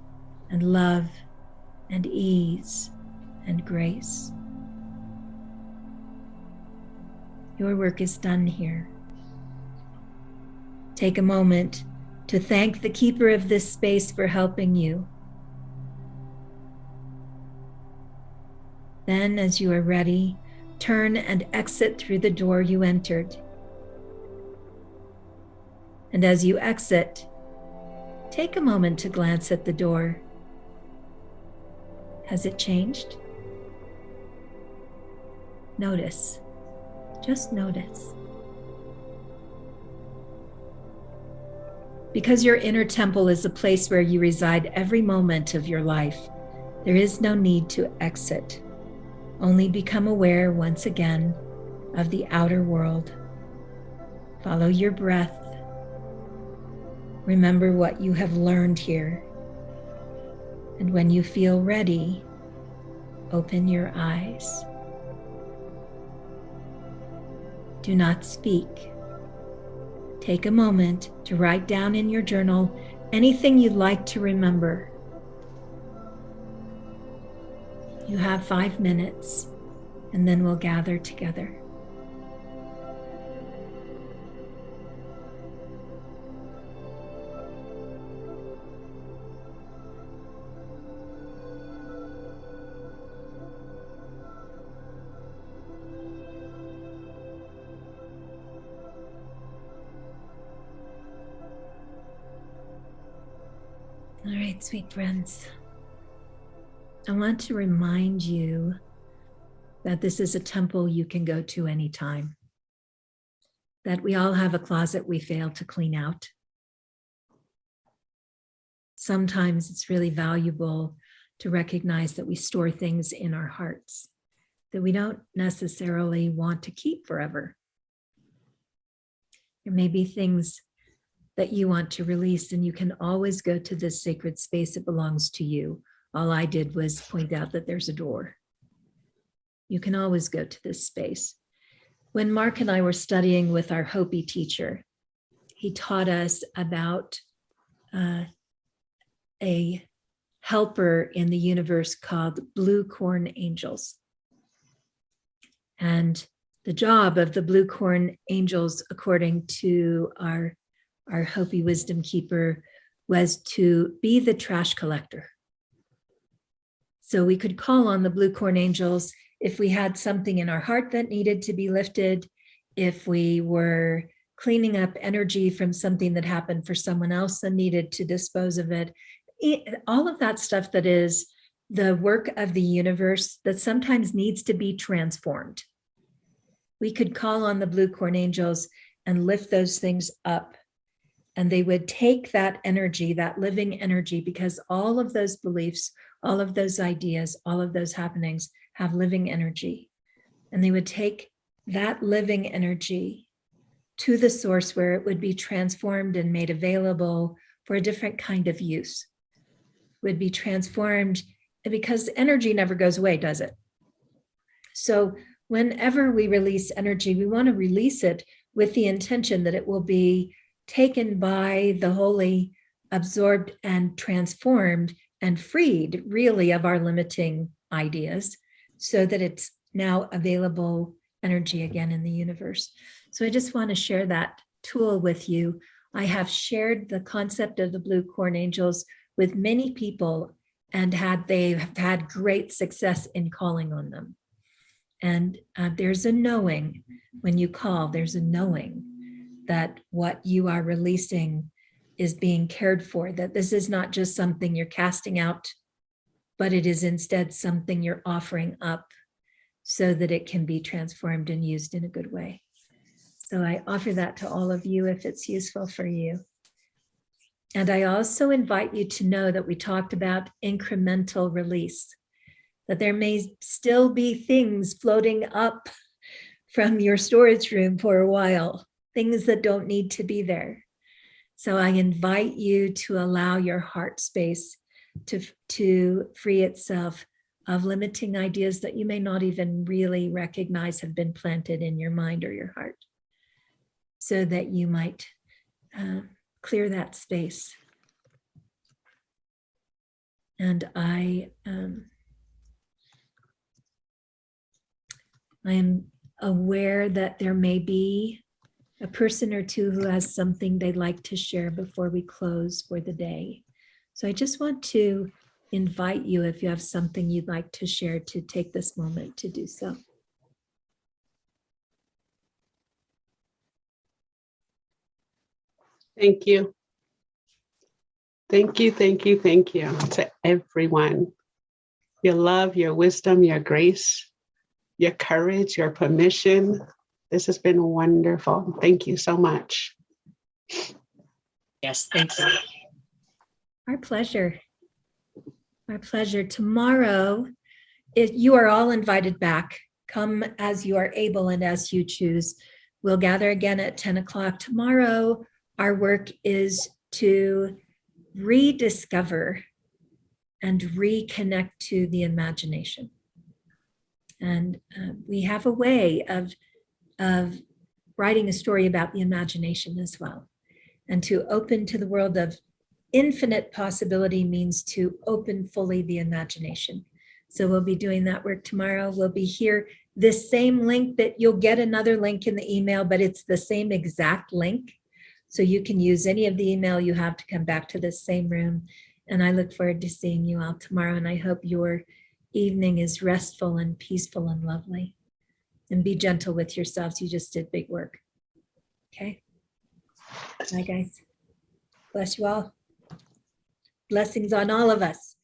and love and ease and grace. Your work is done here. Take a moment to thank the keeper of this space for helping you. Then, as you are ready, turn and exit through the door you entered. And as you exit, take a moment to glance at the door. Has it changed? Notice. Just notice. Because your inner temple is a place where you reside every moment of your life, there is no need to exit. Only become aware once again of the outer world. Follow your breath. Remember what you have learned here. And when you feel ready, open your eyes. Do not speak. Take a moment to write down in your journal anything you'd like to remember. You have 5 minutes, and then we'll gather together. All right, sweet friends. I want to remind you that this is a temple you can go to anytime. That we all have a closet we fail to clean out. Sometimes it's really valuable to recognize that we store things in our hearts that we don't necessarily want to keep forever. There may be things that you want to release, and you can always go to this sacred space. It belongs to you. All I did was point out that there's a door. You can always go to this space. When Mark and I were studying with our Hopi teacher, he taught us about a helper in the universe called blue corn angels. And the job of the blue corn angels, according to our Hopi wisdom keeper, was to be the trash collector. So we could call on the blue corn angels if we had something in our heart that needed to be lifted, if we were cleaning up energy from something that happened for someone else and needed to dispose of it. All of that stuff that is the work of the universe that sometimes needs to be transformed. We could call on the blue corn angels and lift those things up. And they would take that energy, that living energy, because all of those beliefs, all of those ideas, all of those happenings have living energy. And they would take that living energy to the source where it would be transformed and made available for a different kind of use. It would be transformed because energy never goes away, does it? So whenever we release energy, we want to release it with the intention that it will be taken by the holy, absorbed and transformed and freed really of our limiting ideas so that it's now available energy again in the universe. So I just want to share that tool with you. I have shared the concept of the blue corn angels with many people and they've had great success in calling on them. And there's a knowing when you call, there's a knowing that what you are releasing is being cared for, that this is not just something you're casting out, but it is instead something you're offering up so that it can be transformed and used in a good way. So I offer that to all of you if it's useful for you. And I also invite you to know that we talked about incremental release, that there may still be things floating up from your storage room for a while, things that don't need to be there. So I invite you to allow your heart space to free itself of limiting ideas that you may not even really recognize have been planted in your mind or your heart, so that you might clear that space. And I am aware that there may be a person or two who has something they'd like to share before we close for the day. So I just want to invite you, if you have something you'd like to share, to take this moment to do so.
Thank you. Thank you, thank you, thank you to everyone. Your love, your wisdom, your grace, your courage, your permission. This has been wonderful. Thank you so much.
Yes, thank you.
Our pleasure. Our pleasure. Tomorrow, you are all invited back. Come as you are able and as you choose. We'll gather again at 10 o'clock. Tomorrow, our work is to rediscover and reconnect to the imagination. And we have a way of writing a story about the imagination as well. And to open to the world of infinite possibility means to open fully the imagination. So we'll be doing that work tomorrow. We'll be here. This same link that you'll get another link in the email, but it's the same exact link. So you can use any of the email you have to come back to this same room. And I look forward to seeing you all tomorrow. And I hope your evening is restful and peaceful and lovely. And be gentle with yourselves. You just did big work. Okay. Bye, guys. Bless you all. Blessings on all of us.